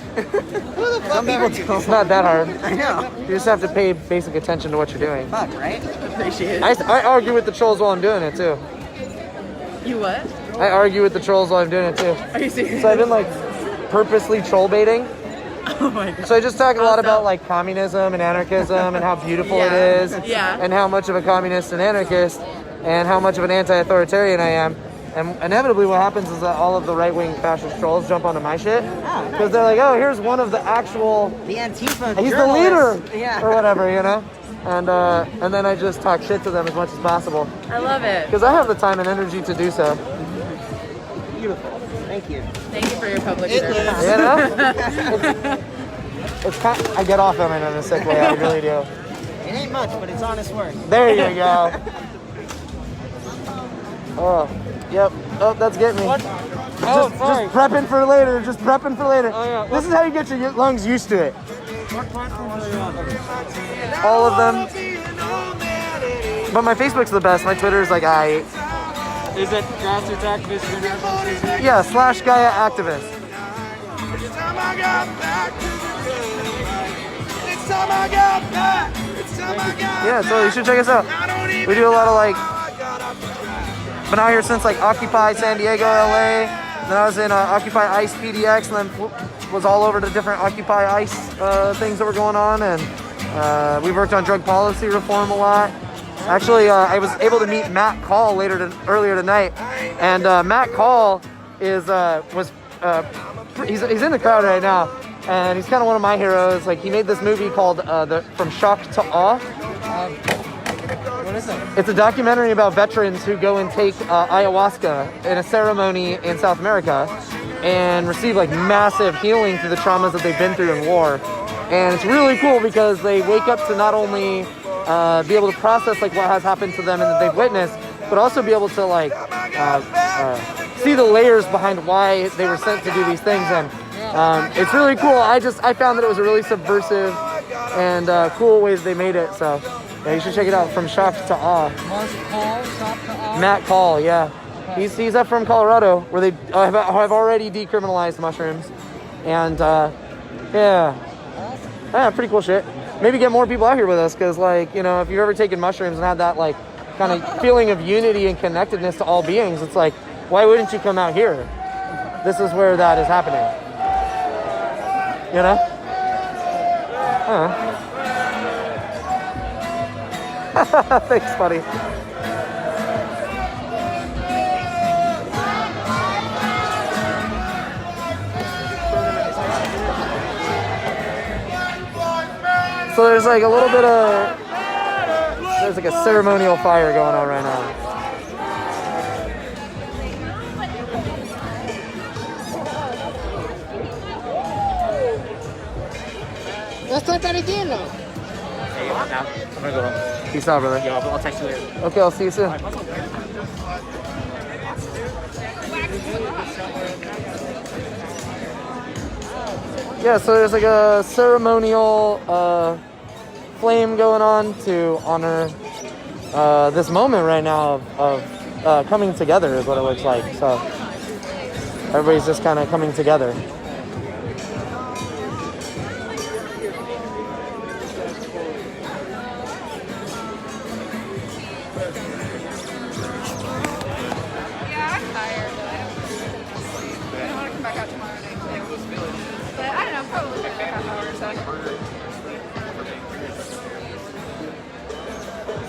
Some people do. It's not that hard. I know. You just have to pay basic attention to what you're doing. Fuck, right? Appreciate it. I argue with the trolls while I'm doing it too. You what? I argue with the trolls while I'm doing it too. Are you serious? So I've been like purposely troll baiting. Oh my god. So I just talk a lot about like communism and anarchism and how beautiful it is. Yeah. And how much of a communist and anarchist and how much of an anti-authoritarian I am. And inevitably what happens is that all of the right-wing fascist trolls jump onto my shit. Because they're like, oh, here's one of the actual... The Antifa He's the leader! Yeah. Or whatever, you know? And then I just talk shit to them as much as possible. I love it. Because I have the time and energy to do so. Beautiful. Thank you. Thank you for your public service. You know? It's kind of, I get off on it in a sick way, I really do. It ain't much, but it's honest work. There you go. Oh, yep. Oh, that's getting me. Just prepping for later. Just prepping for later. Oh, yeah. This is how you get your lungs used to it. All of them. But my Facebook's the best. My Twitter's like Is it Grassroots Activist? yeah, /Gaia Activist. Yeah, so you should check us out. We do a lot of like, been out here since like Occupy San Diego, LA. Then I was in Occupy ICE PDX, and then was all over the different Occupy ICE things that were going on. And we worked on drug policy reform a lot. Actually, I was able to meet Matt Call earlier tonight, and Matt Call is he's in the crowd right now, and he's kind of one of my heroes. Like, he made this movie called From Shock to Awe. What is it? It's a documentary about veterans who go and take ayahuasca in a ceremony in South America and receive like massive healing through the traumas that they've been through in war. And it's really cool because they wake up to not only be able to process like what has happened to them and that they've witnessed, but also be able to like see the layers behind why they were sent to do these things. And it's really cool. I found that it was a really subversive and cool way that they made it. So yeah, you should check it out. From Shock to Awe. Matt Call, yeah. He's up from Colorado, where they have already decriminalized mushrooms. And yeah, pretty cool shit. Maybe get more people out here with us, because like, you know, if you've ever taken mushrooms and had that like kind of feeling of unity and connectedness to all beings, it's like, why wouldn't you come out here? This is where that is happening. You know? Thanks, buddy. So there's like a little bit of, there's like a ceremonial fire going on right now. Let's talk that again, though. Hey, now, I'm gonna go home. Peace out, brother. Yo, I'll text you later. Okay, I'll see you soon. Yeah, so there's like a ceremonial flame going on to honor this moment right now of coming together is what it looks like. So everybody's just kind of coming together.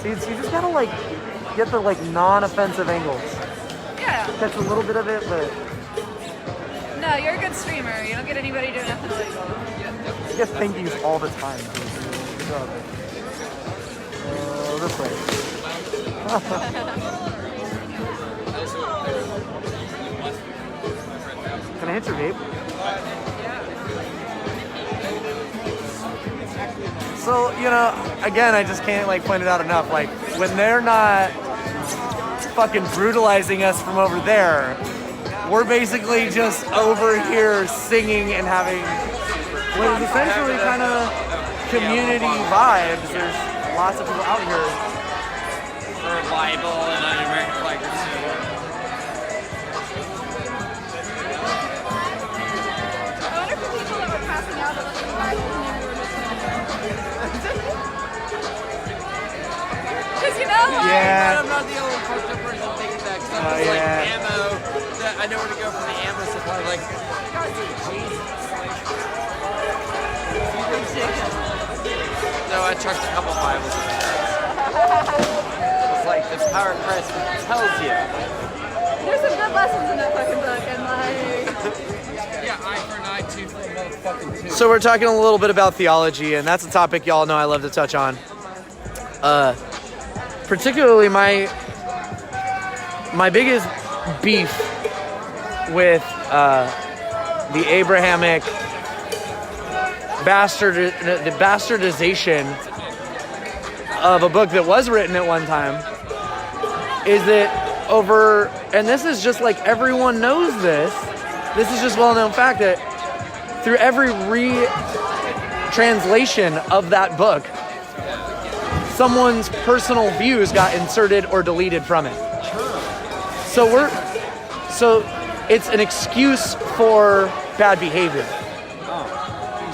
So you just gotta like get the like non-offensive angles. Yeah. Catch a little bit of it, but No, you're a good streamer. You don't get anybody doing nothing illegal. you get thank yous all the time. Good job. This way. Can I hit your vape? So, you know, again, I just can't like point it out enough. Like, when they're not fucking brutalizing us from over there, we're basically just over here singing and having what is essentially kind of community vibes. There's lots of people out here. For Bible and American flag. I know where to go for the ammo supply. Like, no, I chucked a couple Bibles in there. It's like the power of Christ tells you. There's some good lessons in that fucking book, and like. Yeah, eye for an eye, tooth for a motherfucking tooth. So we're talking a little bit about theology, and that's a topic y'all know I love to touch on. Particularly my biggest beef with the Abrahamic the bastardization of a book that was written at one time is that over, and this is just like everyone knows this is just well-known fact that through every translation of that book, someone's personal views got inserted or deleted from it. So it's an excuse for bad behavior.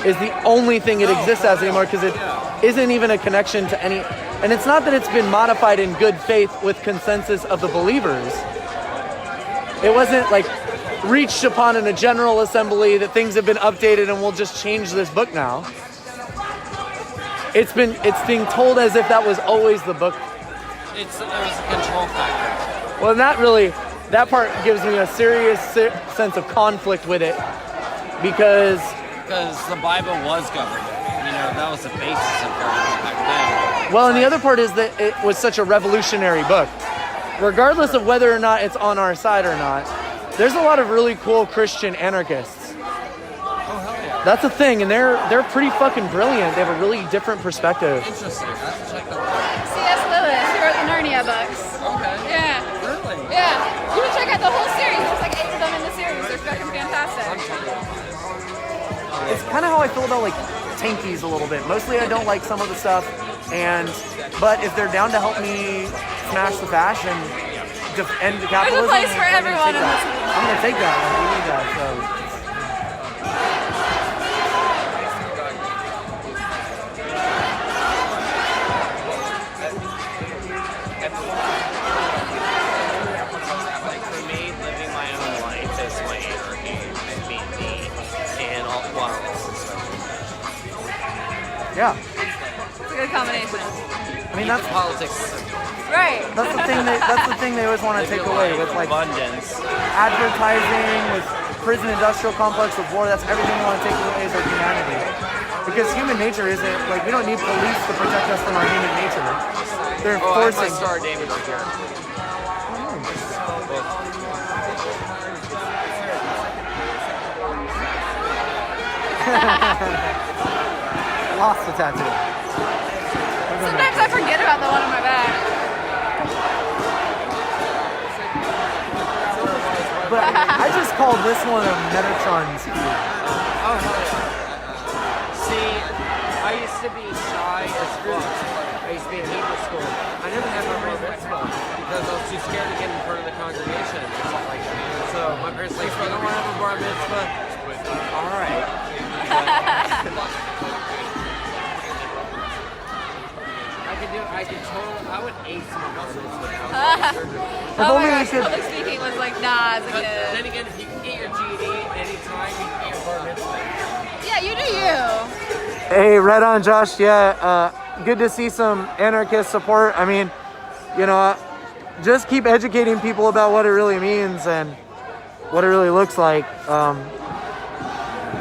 Is the only thing it exists as anymore, because it isn't even a connection to any, and it's not that it's been modified in good faith with consensus of the believers. It wasn't like reached upon in a general assembly that things have been updated and we'll just change this book now. It's being told as if that was always the book. It was a control factor. Well, that part gives me a serious sense of conflict with it, because the Bible was government. You know, that was the basis of government back then. Well, and the other part is that it was such a revolutionary book. Regardless of whether or not it's on our side or not, there's a lot of really cool Christian anarchists. Oh, hell yeah. That's a thing, and they're pretty fucking brilliant. They have a really different perspective. Interesting. I have to check that out. C.S. Lewis, he wrote the Narnia books. Okay. Yeah. Really? Yeah. You can check out the whole series. There's like 8 of them in the series. They're fucking fantastic. It's kind of how I feel about like tankies a little bit. Mostly I don't like some of the stuff, but if they're down to help me smash the fashion, end the capitalism, There's a place for everyone in this movie. I'm gonna take that. We need that. So. Like for me, living my own life is my anarchy and being me and all Yeah. It's a good combination. I mean, that's politics. Right. That's the thing they always want to take away with like abundance, advertising, with prison industrial complex, with war. That's everything they want to take away is our humanity. Because human nature isn't like, we don't need police to protect us from our human nature. They're forcing. Star David right here. Lost the tattoo. Sometimes I forget about the one on my back. But I just called this one a Metatron's cube. Oh, hell yeah. See, I used to be shy as fuck. I used to be in Hebrew school. I never had my bar mitzvah because I was too scared to get in front of the congregation and stuff like that. So my parents were like, I don't want to have a bar mitzvah. Alright. I would ace my bar mitzvah. Oh my gosh, public speaking was like, nah, as a But kid. then again, if you can get your GED anytime, you can get your bar mitzvah. Yeah, you do you. Hey, right on, Josh. Yeah, good to see some anarchist support. I mean, you know, just keep educating people about what it really means and what it really looks like.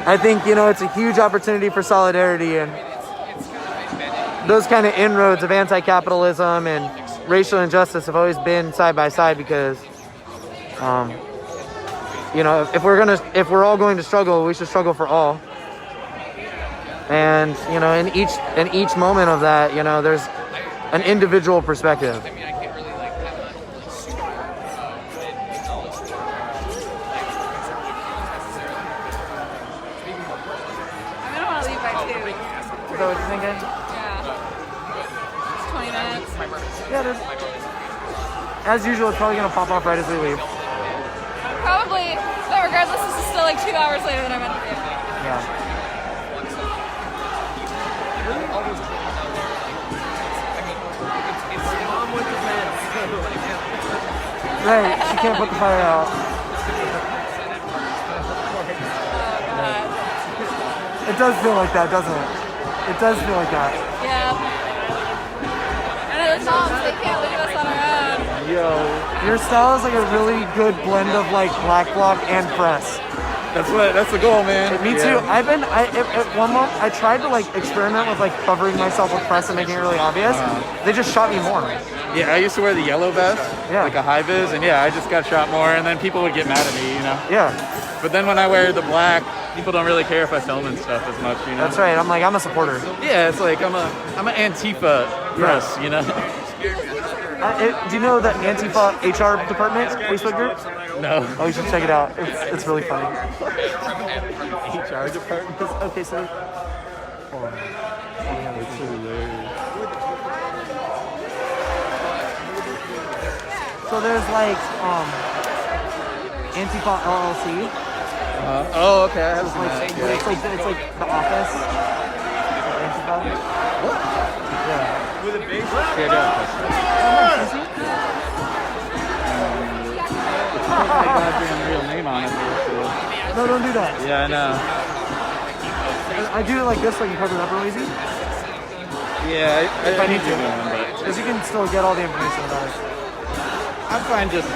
I think, you know, it's a huge opportunity for solidarity, and those kind of inroads of anti-capitalism and racial injustice have always been side by side, because, you know, if we're all going to struggle, we should struggle for all. And, you know, in each moment of that, you know, there's an individual perspective. Is that what you're thinking? Yeah. It's 20 minutes. Yeah, there's, as usual, it's probably going to pop off right as we leave. Probably, but regardless, this is still like 2 hours later than I meant to be. Yeah. Right, she can't put the fire out. does feel like that, doesn't it? It does feel like that. Yeah. And the moms, they can't leave us on our own. Yo, your style is like a really good blend of like black bloc and press. That's the goal, man. Me too. At one moment I tried to like experiment with like covering myself with press and making it really obvious. They just shot me more. Yeah, I used to wear the yellow vest, Yeah. like a high vis, and yeah, I just got shot more, and then people would get mad at me, you know. Yeah, But then when I wear the black, people don't really care if I film and stuff as much, you know. that's right. I'm a supporter. Yeah, it's like I'm an Antifa press, you know. Do you know the Antifa HR department Facebook group? No. Oh, you should check it out. It's really funny. HR department. Okay, so hold on. It's hilarious. So there's like Antifa LLC. Oh, okay. I have It's seen like, that. it's like the office. Antifa. What? Yeah. With a base. Yeah, go. It's put my goddamn real name on it. No, don't do that. Yeah, I know. I do it like this so you can cover it up real easy. Yeah, If I need to. but Because you can still get all the information about it. I'm fine just.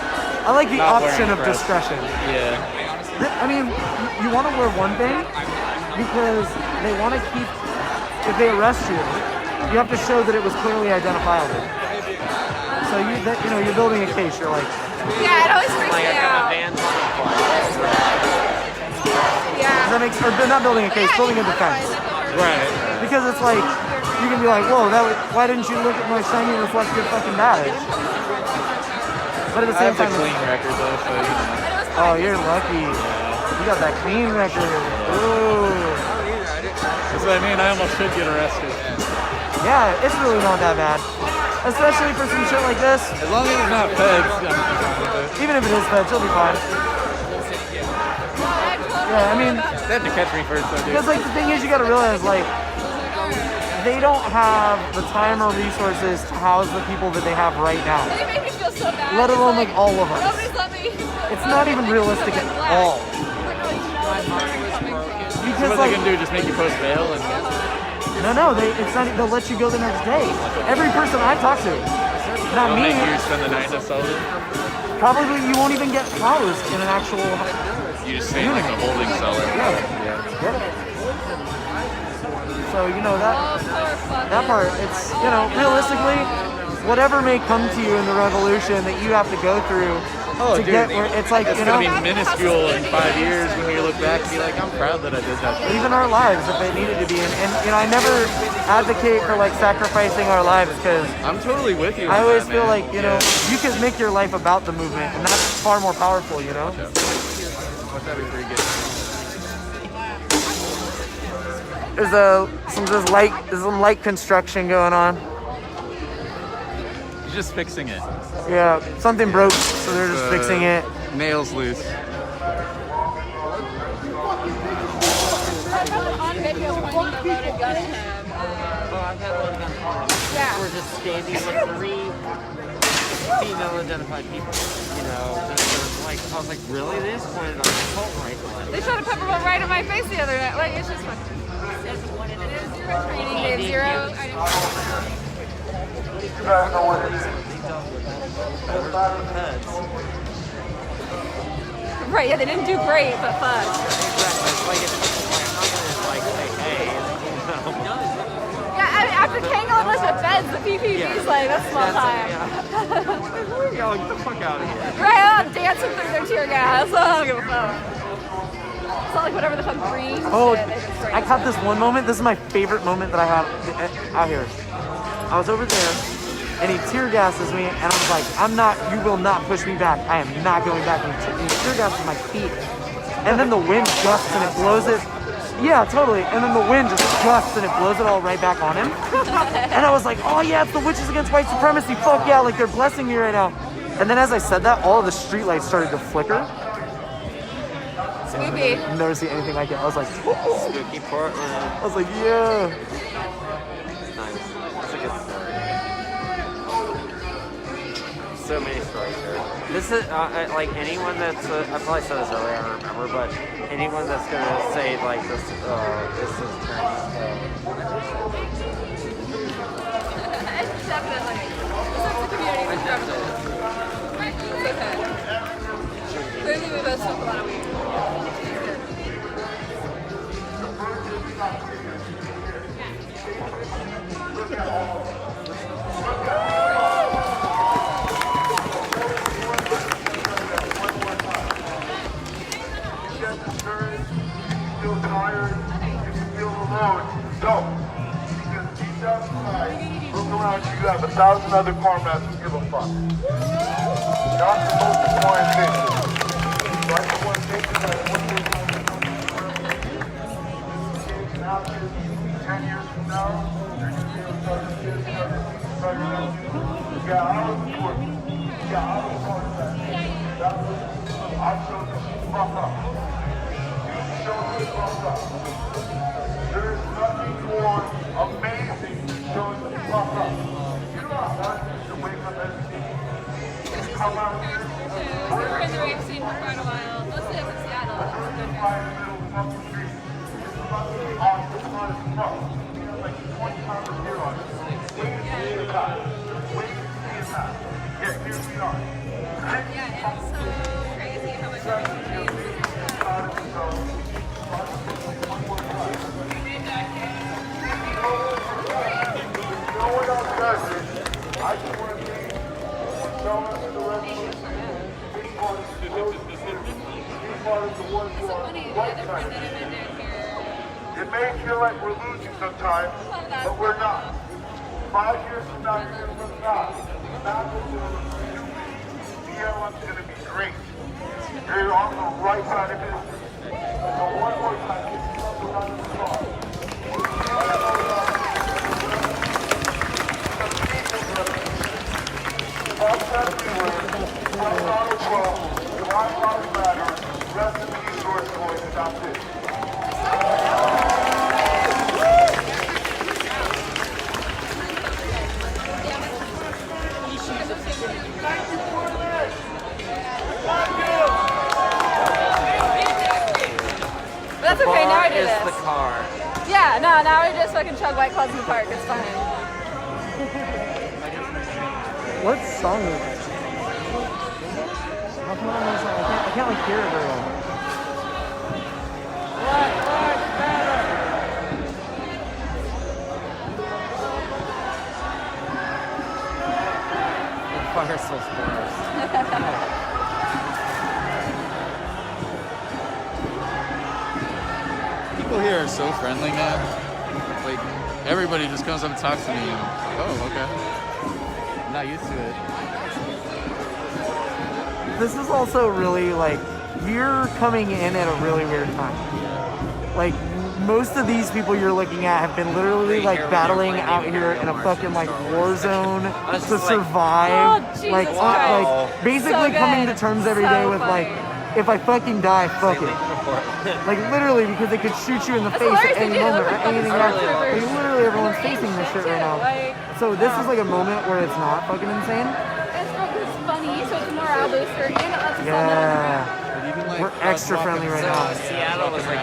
I like the Not option wearing of press. discretion. Yeah. I mean, you want to wear one thing because they want to keep, if they arrest you, you have to show that it was clearly identifiable. So you're building a case. You're like, Yeah, it always freaks Like me I got out. my vans on. Yeah. does that make, or they're not building a case, building a defense. Right. Because it's like, you can be like, whoa, why didn't you look at my shiny reflective fucking badge? But at the I same have a time, clean record though, so you know. oh, you're lucky. You got that clean record. Ooh. That's what I mean. I almost should get arrested. Yeah, it's really not that bad. Especially for some shit like this. As long as it's not feds, I'm fine with it. Even if it is feds, you'll be fine. Yeah, I mean, They have to catch me first, though, dude. because like the thing is, you gotta realize like they don't have the time or resources to house the people that they have right now. They make me feel so bad. Let alone like all of us. Nobody's let me. It's not even realistic at all. So Because what they like can do, just make you post bail and no, they'll let you go the next day. Every person I talk to, not they'll me, make you spend the night in a cell. probably you won't even get housed in an actual. You just stay in like a holding cell. So that part, it's realistically, whatever may come to you in the revolution that you have to go through to get where it's like It's gonna be minuscule in 5 years when you look back and be like, I'm proud that I did that. even our lives if it needed to be. And I never advocate for like sacrificing our lives because I'm totally with you. I on always that, feel man. like you can make your life about the movement, and that's far more powerful. Watch that before you get. There's some light construction going on. You're just fixing it. Yeah, something broke, so they're just fixing it. Nails loose. On video pointing the loaded gun at him. I've had loaded gun problems. Yeah. We're just standing with 3 female identified people. Like I was like, really? They just pointed on my assault rifle. They shot a pepper ball right in my face the other night. Like, it's just fun. It is zero training. They have zero. Right, yeah, they didn't do great, but fun. Yeah, I mean, after Kango and Elizabeth Benz, the PPV's like, that's small time. Yo, get the fuck out of here. Right, I'm dancing through their tear gas. So I don't give a fuck. It's not like whatever the fuck green Oh, shit they just sprayed. I caught this one moment. This is my favorite moment that I had out here. I was over there, and he tear gasses me, and I was like, you will not push me back. I am not going back. And he tear gasses my feet. And then the wind gusts and it blows it. Yeah, totally. And then the wind just gusts and it blows it all right back on him. And I was like, oh yeah, it's the Witches Against White Supremacy. Fuck yeah, like they're blessing me right now. And then as I said that, all of the streetlights started to flicker. Spooky. I've never seen anything like it. I was like, Spooky Portland. I was like, yeah. Nice. That's a good story. So so many stories here. This is like anyone that's I probably said this earlier, I don't remember, but anyone that's gonna say like this is Definitely. This is the community for sure. It's okay. Clearly we both smoke a lot of weed. Feel tired, if you feel alone, don't. Because deep down inside, look around you, you have 1,000 other car mats who give a fuck. Not the most important thing. Right before taking like what they now, 10 years from now, you're going to be able to start to get you got all the work. You got all the car mats. I'll show you fuck up. There is nothing more amazing than showing the fuck up. You don't want to wake up and come out here. We were in the rave scene for quite a while. Mostly up in Seattle. It's about to be awesome. It's not as tough. You have like 20 pounds of gear on it. Wait to see the guy. Wait to see his hat. Yeah, here we are. Yeah, it's so crazy how much everything changed. No one else does it. I just want to see Noah and the rest of us be part of the ones who are right side. It may feel like we're losing sometimes, but we're not. 5 years from now, you're going to look back. Not going to look stupid. BLM's going to be great. You're on the right side of history. So one more time, get yourself around the car. Fuck everywhere. Fight Donald Trump. Black Lives Matter. Rest in peace, George Floyd. And that's it. That's okay, now I do is this. the car. Yeah, no, now we just fucking chug White Claws in the park. It's fine. What song is it? How come I don't know the song? I can't like hear it very well. The fire still spoils. People here are so friendly, man. Like, everybody just comes up and talks to me. And I'm like, oh, okay. I'm not used to it. This is also really like, you're coming in at a really weird time. Like, most of these people you're looking at have been literally like battling out here in a fucking like war zone to survive. Oh, Like, Jesus Christ. like basically So coming to good. terms every So day with funny. like, if I fucking die, fuck it. Like literally, because they could shoot you in the That's face at hilarious, any they do. moment or They're fucking anything else. stormtroopers. Like literally, everyone's facing this shit right now. Like, So this is like a moment where it's not fucking insane. it's funny, so it's a morale booster, and it lets us all know. Yeah. But even, like, We're extra friendly right now. Seattle was like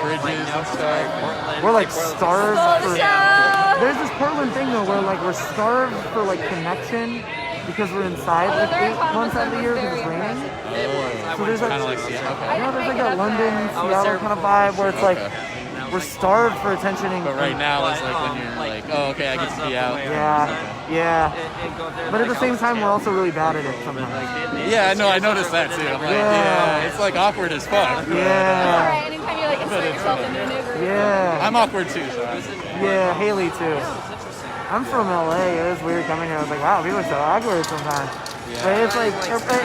bridges and stuff. We're like starved for. Bullshit. There's this Portland thing though where like we're starved for like connection because we're inside like 8 months out of the year because it's raining. So there's like, Kind of like Seattle. Okay. you know, there's like that London, Seattle kind of vibe where it's like we're starved for attention and. But right now it's like when you're like, oh, okay, I get to be out. Yeah. But at the same time, we're also really bad at it sometimes. Yeah, I know, I noticed that too. I'm like, yeah, it's like awkward as fuck. Yeah. Alright, anytime you like insert yourself into a new group. Yeah. I'm awkward too, so Yeah, Haley too. I'm from LA. It was weird coming here. I was like, wow, people are so awkward sometimes. But it's like,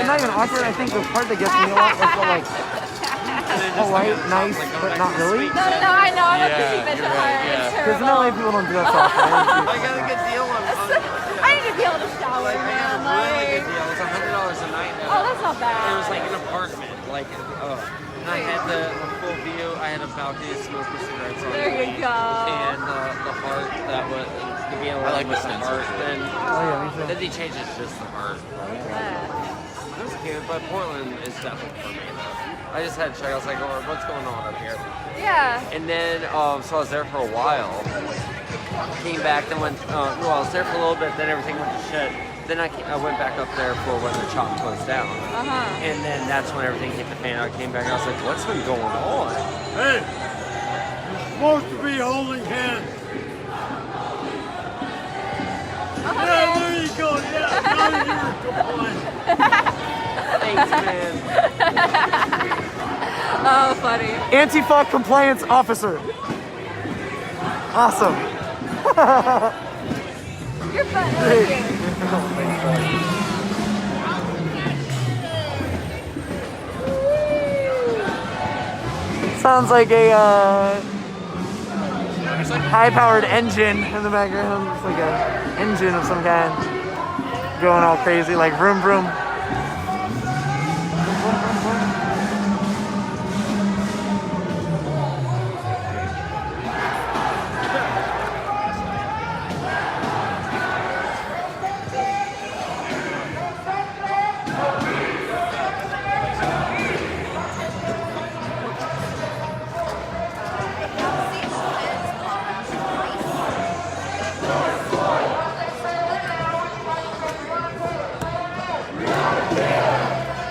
not even awkward. I think the part that gets me a lot is the like polite, nice, but not really. No, I know, I'm a Yeah, creepy bitch you're at right, heart. yeah. It's Because in terrible. LA people don't do that so often. I got a good deal on I need to be able to shower, man. really good Like, deal. It was $100 a night. oh, that's not bad. It was like an apartment. Like, and I had the full view. I had a balcony to smoke cigarettes on. There you go. And the heart that was to be I alone like with the some stencils. art. Then, Oh yeah, me too. then he changes just the art. It was cute, but Portland is definitely for me though. I just had to check. I was like, oh, what's going on up here? Yeah. And then, so I was there for a while. Came back, then went. Well, I was there for a little bit. Then everything went to shit. Then I went back up there for when the shop closed down. And then that's when everything hit the fan. I came back and I was like, what's been going on? Hey, you're supposed to be holding hands. Yeah, there you go. Yeah, now you're compliant. Thanks, man. Oh, funny. Antifa compliance officer. Awesome. You're fun. Thank you. Sounds like a high-powered engine in the background. It's like an engine of some kind going all crazy, like vroom vroom.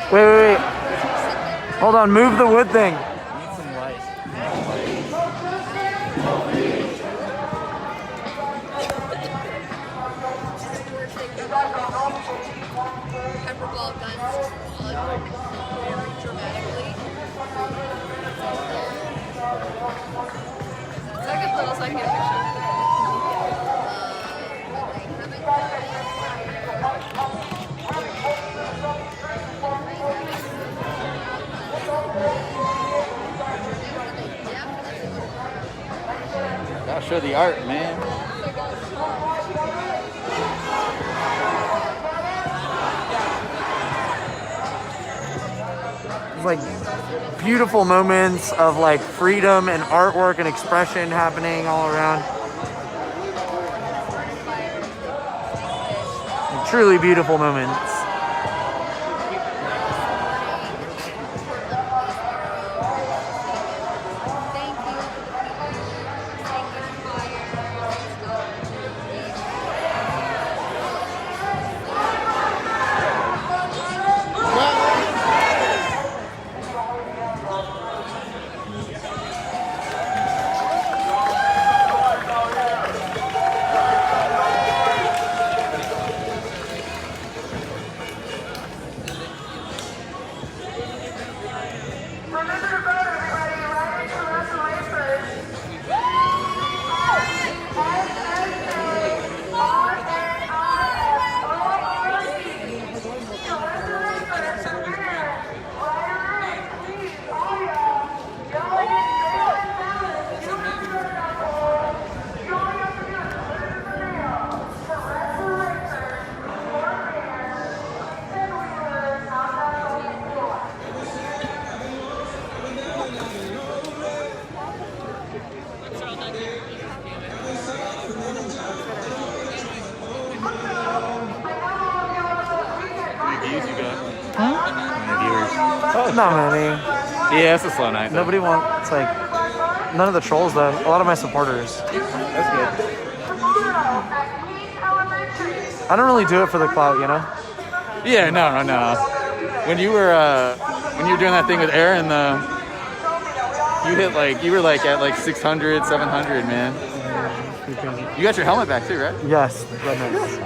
Wait. Hold on, move the wood thing. Pepperball guns very dramatically. Is that a good little so I can get a picture? Gotta show the art, man. It's like beautiful moments of like freedom and artwork and expression happening all around. And truly beautiful moments. Not many. Yeah, it's a slow night. Nobody wants, it's like, none of the trolls though. A lot of my supporters. That's good. I don't really do it for the clout, you know? Yeah, no. When you were doing that thing with Aaron, you were like at like 600, 700, man. You got your helmet back too, right? Yes, that nice.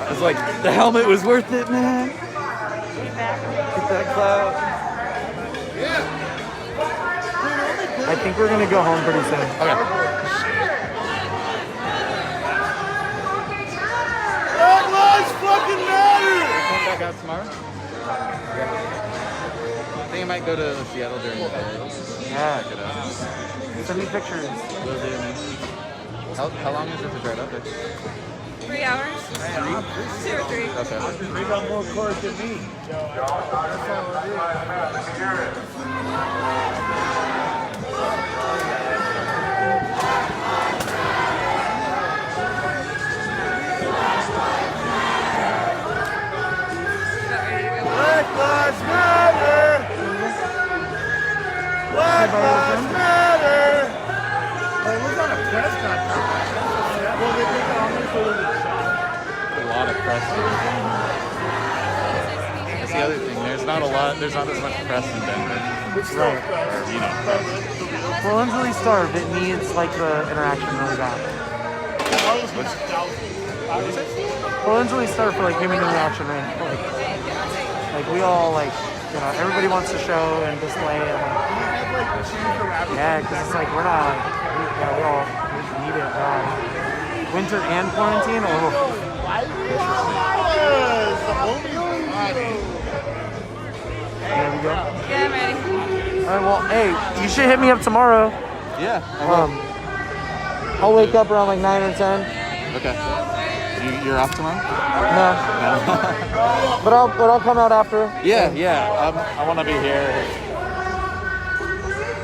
I was like, the helmet was worth it, man. Get that clout. I think we're gonna go home pretty soon. Okay. Black lives fucking matter! Come back out tomorrow? I think I might go to Seattle during the day. Yeah. Check it out. Send me pictures. Will do, man. How long is it to drive up there? 3 hours? 2 or 3. Okay. You got more cars than me. That's all it is. press. That's the other thing. There's not as much press in Denver. Right. Or, you know, press. Well, it's really starved. It needs like the interaction really bad. What did you say? Well, it's really starved for like human interaction, right? Like we all like, you know, everybody wants to show and display and like, yeah, because it's like we're not like, we all need it. Winter and quarantine. Oh. There we go. Yeah, I'm ready. All right, well, hey, you should hit me up tomorrow. Yeah. I'll wake up around like 9 or 10. Okay. You're off tomorrow? No. But I'll come out after. Yeah. I want to be here.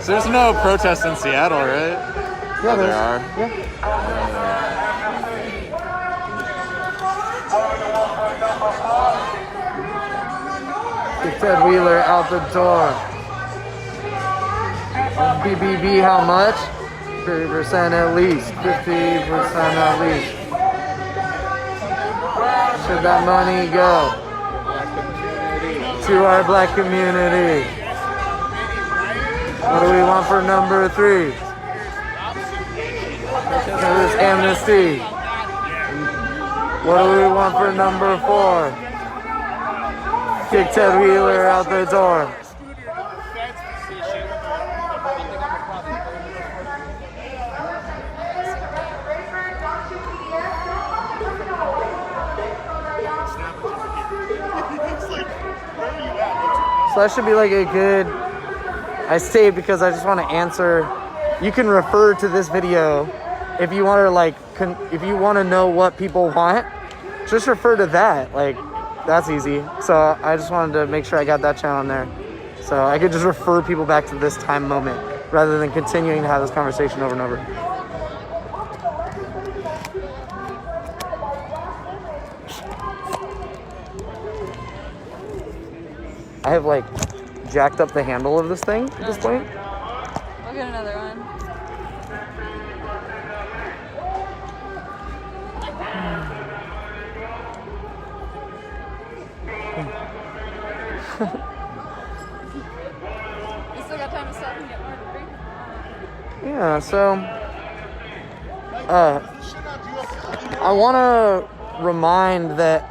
So there's no protest in Seattle, right? Yeah, there are. Yeah. Get Ted Wheeler out the door. BBB, how much? 50% at least. 50% at least. Should that money go to our black community? What do we want for number 3? This amnesty. What do we want for number 4? Kick Ted Wheeler out the door. So that should be like a good, I stayed because I just want to answer. You can refer to this video if you want to like, if you want to know what people want, just refer to that. Like, that's easy. So I just wanted to make sure I got that channel on there. So I could just refer people back to this time moment rather than continuing to have this conversation over and over. I have like jacked up the handle of this thing at this point. I'll get another one. You still got time to stop and get more to drink? Yeah, so I want to remind that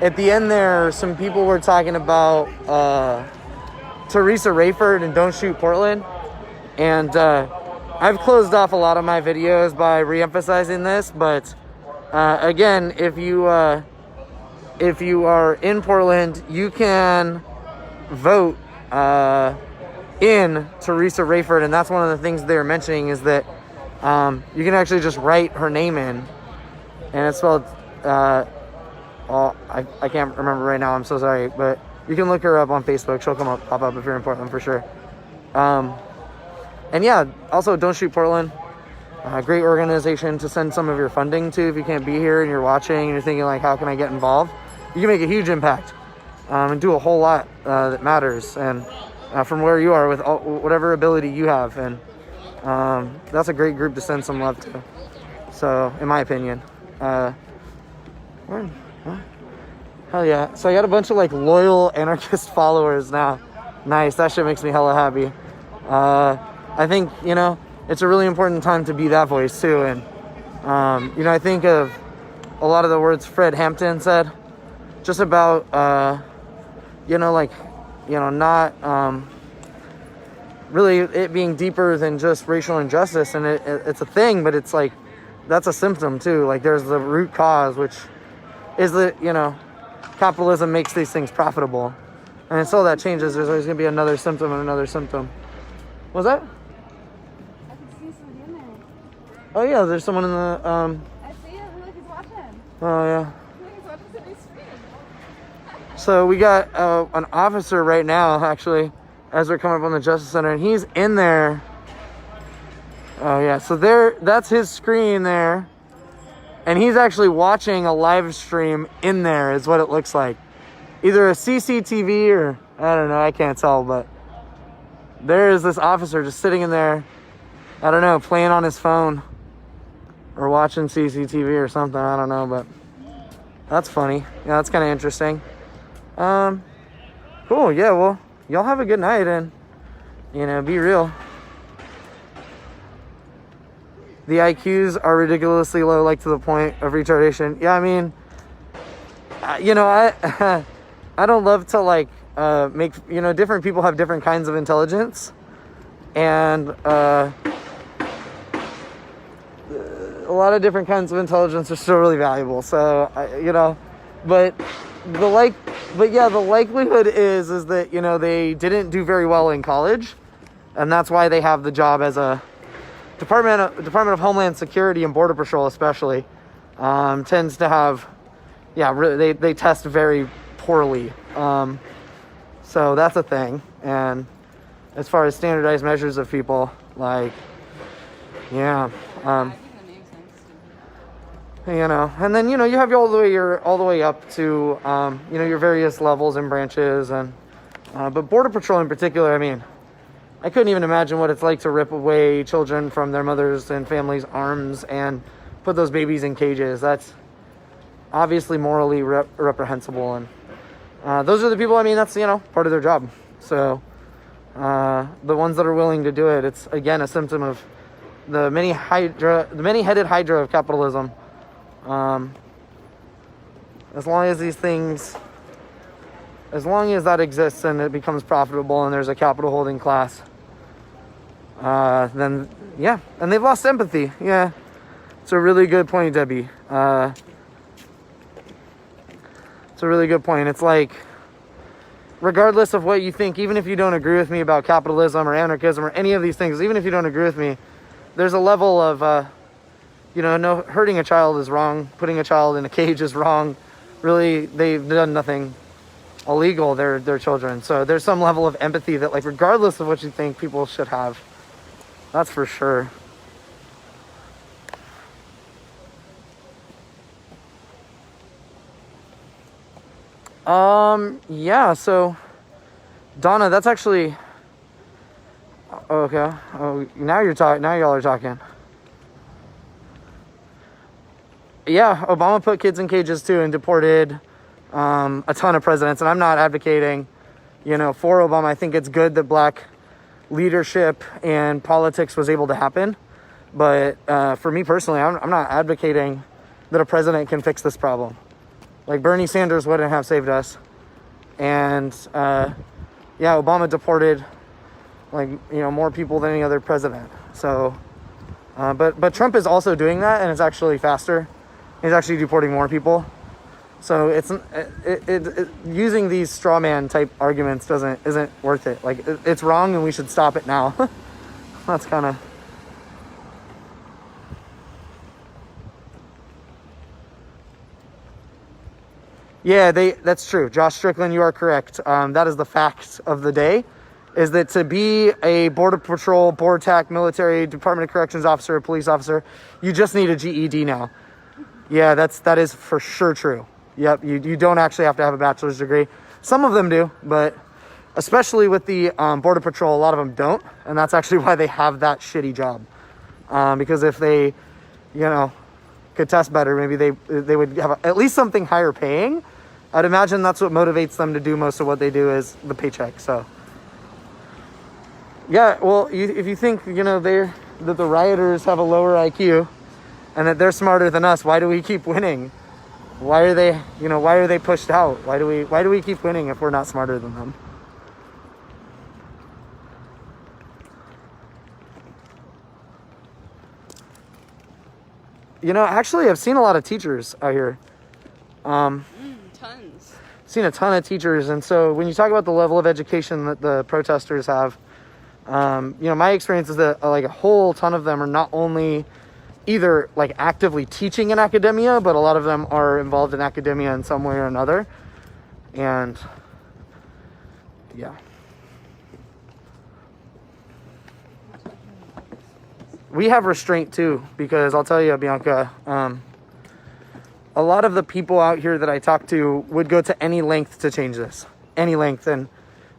at the end there, some people were talking about Teresa Rayford and Don't Shoot Portland. And I've closed off a lot of my videos by re-emphasizing this. But again, if you are in Portland, you can vote in Teresa Rayford. And that's one of the things they were mentioning is that you can actually just write her name in. And it's spelled... I can't remember right now. I'm so sorry, but you can look her up on Facebook. She'll pop up if you're in Portland for sure. And yeah, also Don't Shoot Portland. Great organization to send some of your funding to if you can't be here and you're watching and you're thinking like, how can I get involved? You can make a huge impact and do a whole lot that matters. And from where you are with whatever ability you have, and that's a great group to send some love to. So, in my opinion. Hell yeah. So I got a bunch of like loyal anarchist followers now. Nice. That shit makes me hella happy. I think, you know, it's a really important time to be that voice too. And, you know, I think of a lot of the words Fred Hampton said just about, you know, like, you know, not really it being deeper than just racial injustice. And it's a thing, but it's like, that's a symptom too. Like there's the root cause, which is that, you know, capitalism makes these things profitable. And until that changes, there's always going to be another symptom and another symptom. What was that? I can see somebody in there. Oh yeah, there's someone in the, I see him. Look, he's watching. oh yeah. Look, he's watching somebody's stream. So we got an officer right now, actually, as we're coming up on the Justice Center, and he's in there. Oh yeah, so that's his screen there. And he's actually watching a live stream in there is what it looks like. Either a CCTV or, I don't know, I can't tell, but there is this officer just sitting in there, I don't know, playing on his phone or watching CCTV or something, I don't know, but That's funny. Yeah, that's kind of interesting. Cool. Yeah, well, y'all have a good night and, you know, be real. The IQs are ridiculously low, like to the point of retardation. Yeah, I mean, you know, I I don't love to like make, you know, different people have different kinds of intelligence, and a lot of different kinds of intelligence are still really valuable. So you know, but the likelihood is that, you know, they didn't do very well in college, and that's why they have the job as a Department of Homeland Security and Border Patrol especially tends to have, really, they test very poorly. So that's a thing. And as far as standardized measures of people, like, yeah, you know, and then, you know, you have all the way up to, you know, your various levels and branches, and but Border Patrol in particular, I mean, I couldn't even imagine what it's like to rip away children from their mothers' and families' arms and put those babies in cages. That's obviously morally reprehensible, and those are the people, I mean, that's, you know, part of their job. So the ones that are willing to do it, it's again a symptom of the many-headed hydra of capitalism. As long as that exists and it becomes profitable and there's a capital holding class, then yeah, and they've lost empathy. Yeah, it's a really good point, Debbie. It's a really good point. It's like, regardless of what you think, even if you don't agree with me about capitalism or anarchism or any of these things, even if you don't agree with me, there's a level of you know, no, hurting a child is wrong. Putting a child in a cage is wrong. Really, they've done nothing illegal. They're children. So there's some level of empathy that, like, regardless of what you think, people should have. That's for sure. Yeah, so Donna, that's actually okay. Oh, now y'all are talking. Yeah, Obama put kids in cages too and deported a ton of presidents. And I'm not advocating, you know, for Obama. I think it's good that black leadership and politics was able to happen. But for me personally, I'm not advocating that a president can fix this problem. Like, Bernie Sanders wouldn't have saved us. And Obama deported, like, you know, more people than any other president. So, but Trump is also doing that, and it's actually faster. He's actually deporting more people. So using these straw man type arguments isn't worth it. Like, it's wrong, and we should stop it now. That's kind of. Yeah, that's true. Josh Strickland, you are correct. That is the fact of the day, is that to be a Border Patrol, BORTAC, military, Department of Corrections officer, police officer, you just need a GED now. Yeah, that is for sure true. Yep, you don't actually have to have a bachelor's degree. Some of them do, but especially with the Border Patrol, a lot of them don't, and that's actually why they have that shitty job. Because if they, you know, could test better, maybe they would have at least something higher paying. I'd imagine that's what motivates them to do most of what they do, is the paycheck. So yeah, well, if you think, you know, that the rioters have a lower IQ and that they're smarter than us, why do we keep winning? Why are they pushed out? Why do we keep winning if we're not smarter than them? You know, actually, I've seen a lot of teachers out here. Tons. Seen a ton of teachers, and so when you talk about the level of education that the protesters have, you know, my experience is that like a whole ton of them are not only either like actively teaching in academia, but a lot of them are involved in academia in some way or another. And yeah. We have restraint too, because I'll tell you, Bianca, a lot of the people out here that I talk to would go to any length to change this. Any length. And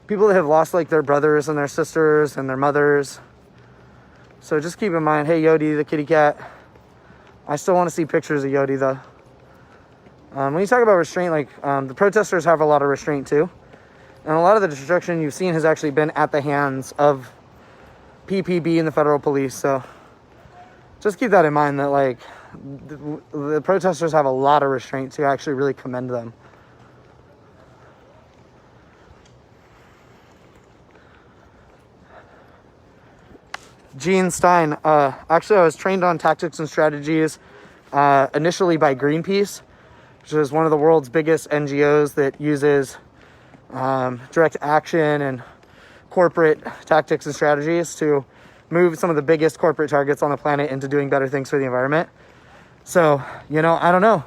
people that have lost like their brothers and their sisters and their mothers. So just keep in mind, hey, Yodi, the kitty cat. I still want to see pictures of Yodi though. When you talk about restraint, like the protesters have a lot of restraint too. And a lot of the destruction you've seen has actually been at the hands of PPB and the federal police. So just keep that in mind, that like the protesters have a lot of restraint, to actually really commend them. Gene Stein, actually I was trained on tactics and strategies initially by Greenpeace, which is one of the world's biggest NGOs that uses direct action and corporate tactics and strategies to move some of the biggest corporate targets on the planet into doing better things for the environment. So, I don't know.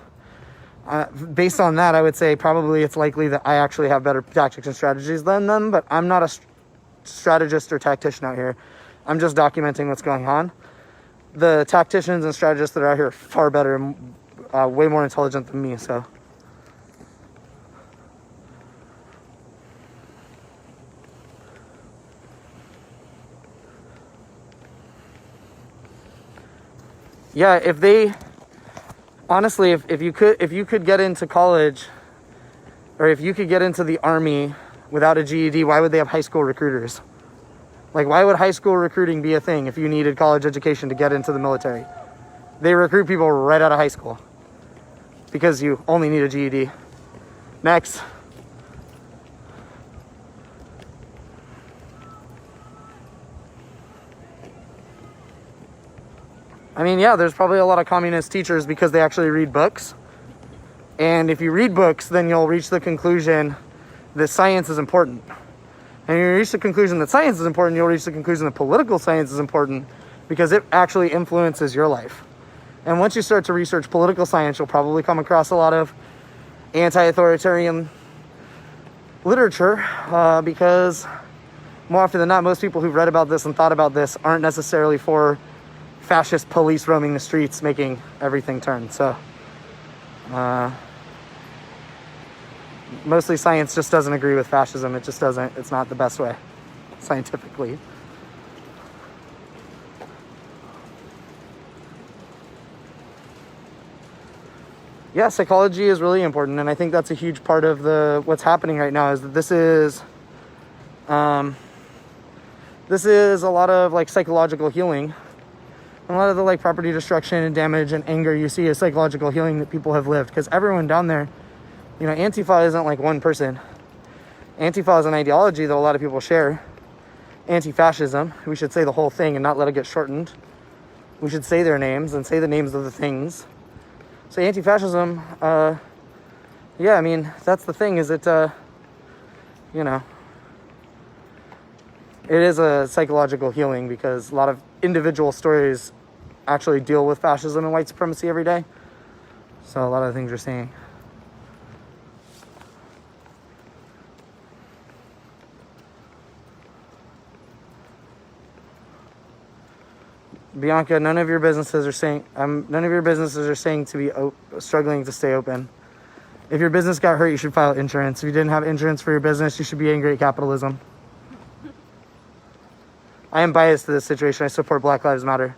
Based on that, I would say probably it's likely that I actually have better tactics and strategies than them, but I'm not a strategist or tactician out here. I'm just documenting what's going on. The tacticians and strategists that are out here are far better and way more intelligent than me, so. Yeah, if you could get into college, or if you could get into the Army without a GED, why would they have high school recruiters? Like, why would high school recruiting be a thing if you needed college education to get into the military? They recruit people right out of high school because you only need a GED. Next. I mean, yeah, there's probably a lot of communist teachers because they actually read books. And if you read books, then you'll reach the conclusion that science is important. And you reach the conclusion that science is important, you'll reach the conclusion that political science is important because it actually influences your life. And once you start to research political science, you'll probably come across a lot of anti-authoritarian literature because more often than not, most people who've read about this and thought about this aren't necessarily for fascist police roaming the streets making everything turn. So mostly science just doesn't agree with fascism. It just doesn't. It's not the best way scientifically. Yeah, psychology is really important, and I think that's a huge part of what's happening right now. Is that this is a lot of like psychological healing. A lot of the like property destruction and damage and anger you see is psychological healing that people have lived, because everyone down there, Antifa isn't like one person. Antifa is an ideology that a lot of people share. Anti-fascism, we should say the whole thing and not let it get shortened. We should say their names and say the names of the things. So anti-fascism, yeah, I mean, that's the thing, is it, it is a psychological healing, because a lot of individual stories actually deal with fascism and white supremacy every day. So a lot of the things you're seeing. Bianca, none of your businesses are saying to be struggling to stay open. If your business got hurt, you should file insurance. If you didn't have insurance for your business, you should be angry at capitalism. I am biased to this situation. I support Black Lives Matter.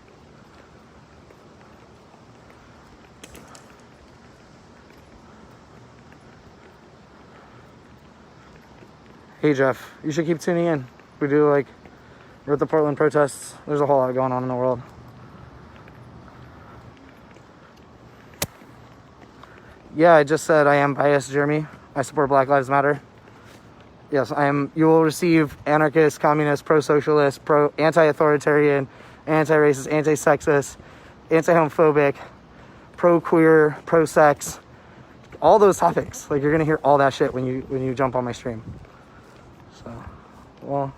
Hey Jeff, you should keep tuning in. We're at the Portland protests. There's a whole lot going on in the world. Yeah, I just said I am biased, Jeremy. I support Black Lives Matter. Yes, I am. You will receive anarchist, communist, pro-socialist, anti-authoritarian, anti-racist, anti-sexist, anti-homophobic, pro-queer, pro-sex, all those topics. Like, you're gonna hear all that shit when you jump on my stream. So, well,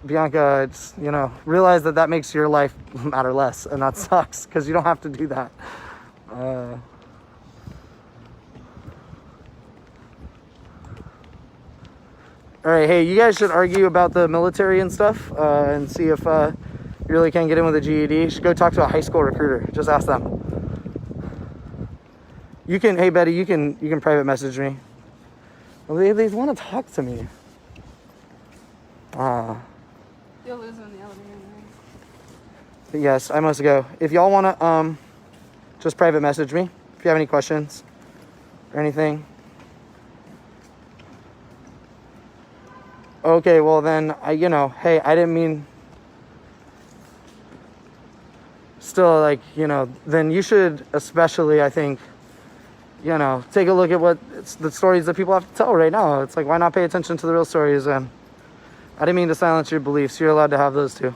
Bianca, it's, realize that makes your life matter less, and that sucks, because you don't have to do that. All right, hey, you guys should argue about the military and stuff, and see if you really can get in with a GED. You should go talk to a high school recruiter. Just ask them. Hey Betty, you can private message me. Well, they want to talk to me. You'll lose them in the elevator anyway. But yes, I must go. If y'all want to just private message me, if you have any questions or anything. Okay, well then, hey, I didn't mean... Still, like, then you should especially, I think, take a look at the stories that people have to tell right now. It's like, why not pay attention to the real stories? And I didn't mean to silence your beliefs. You're allowed to have those too.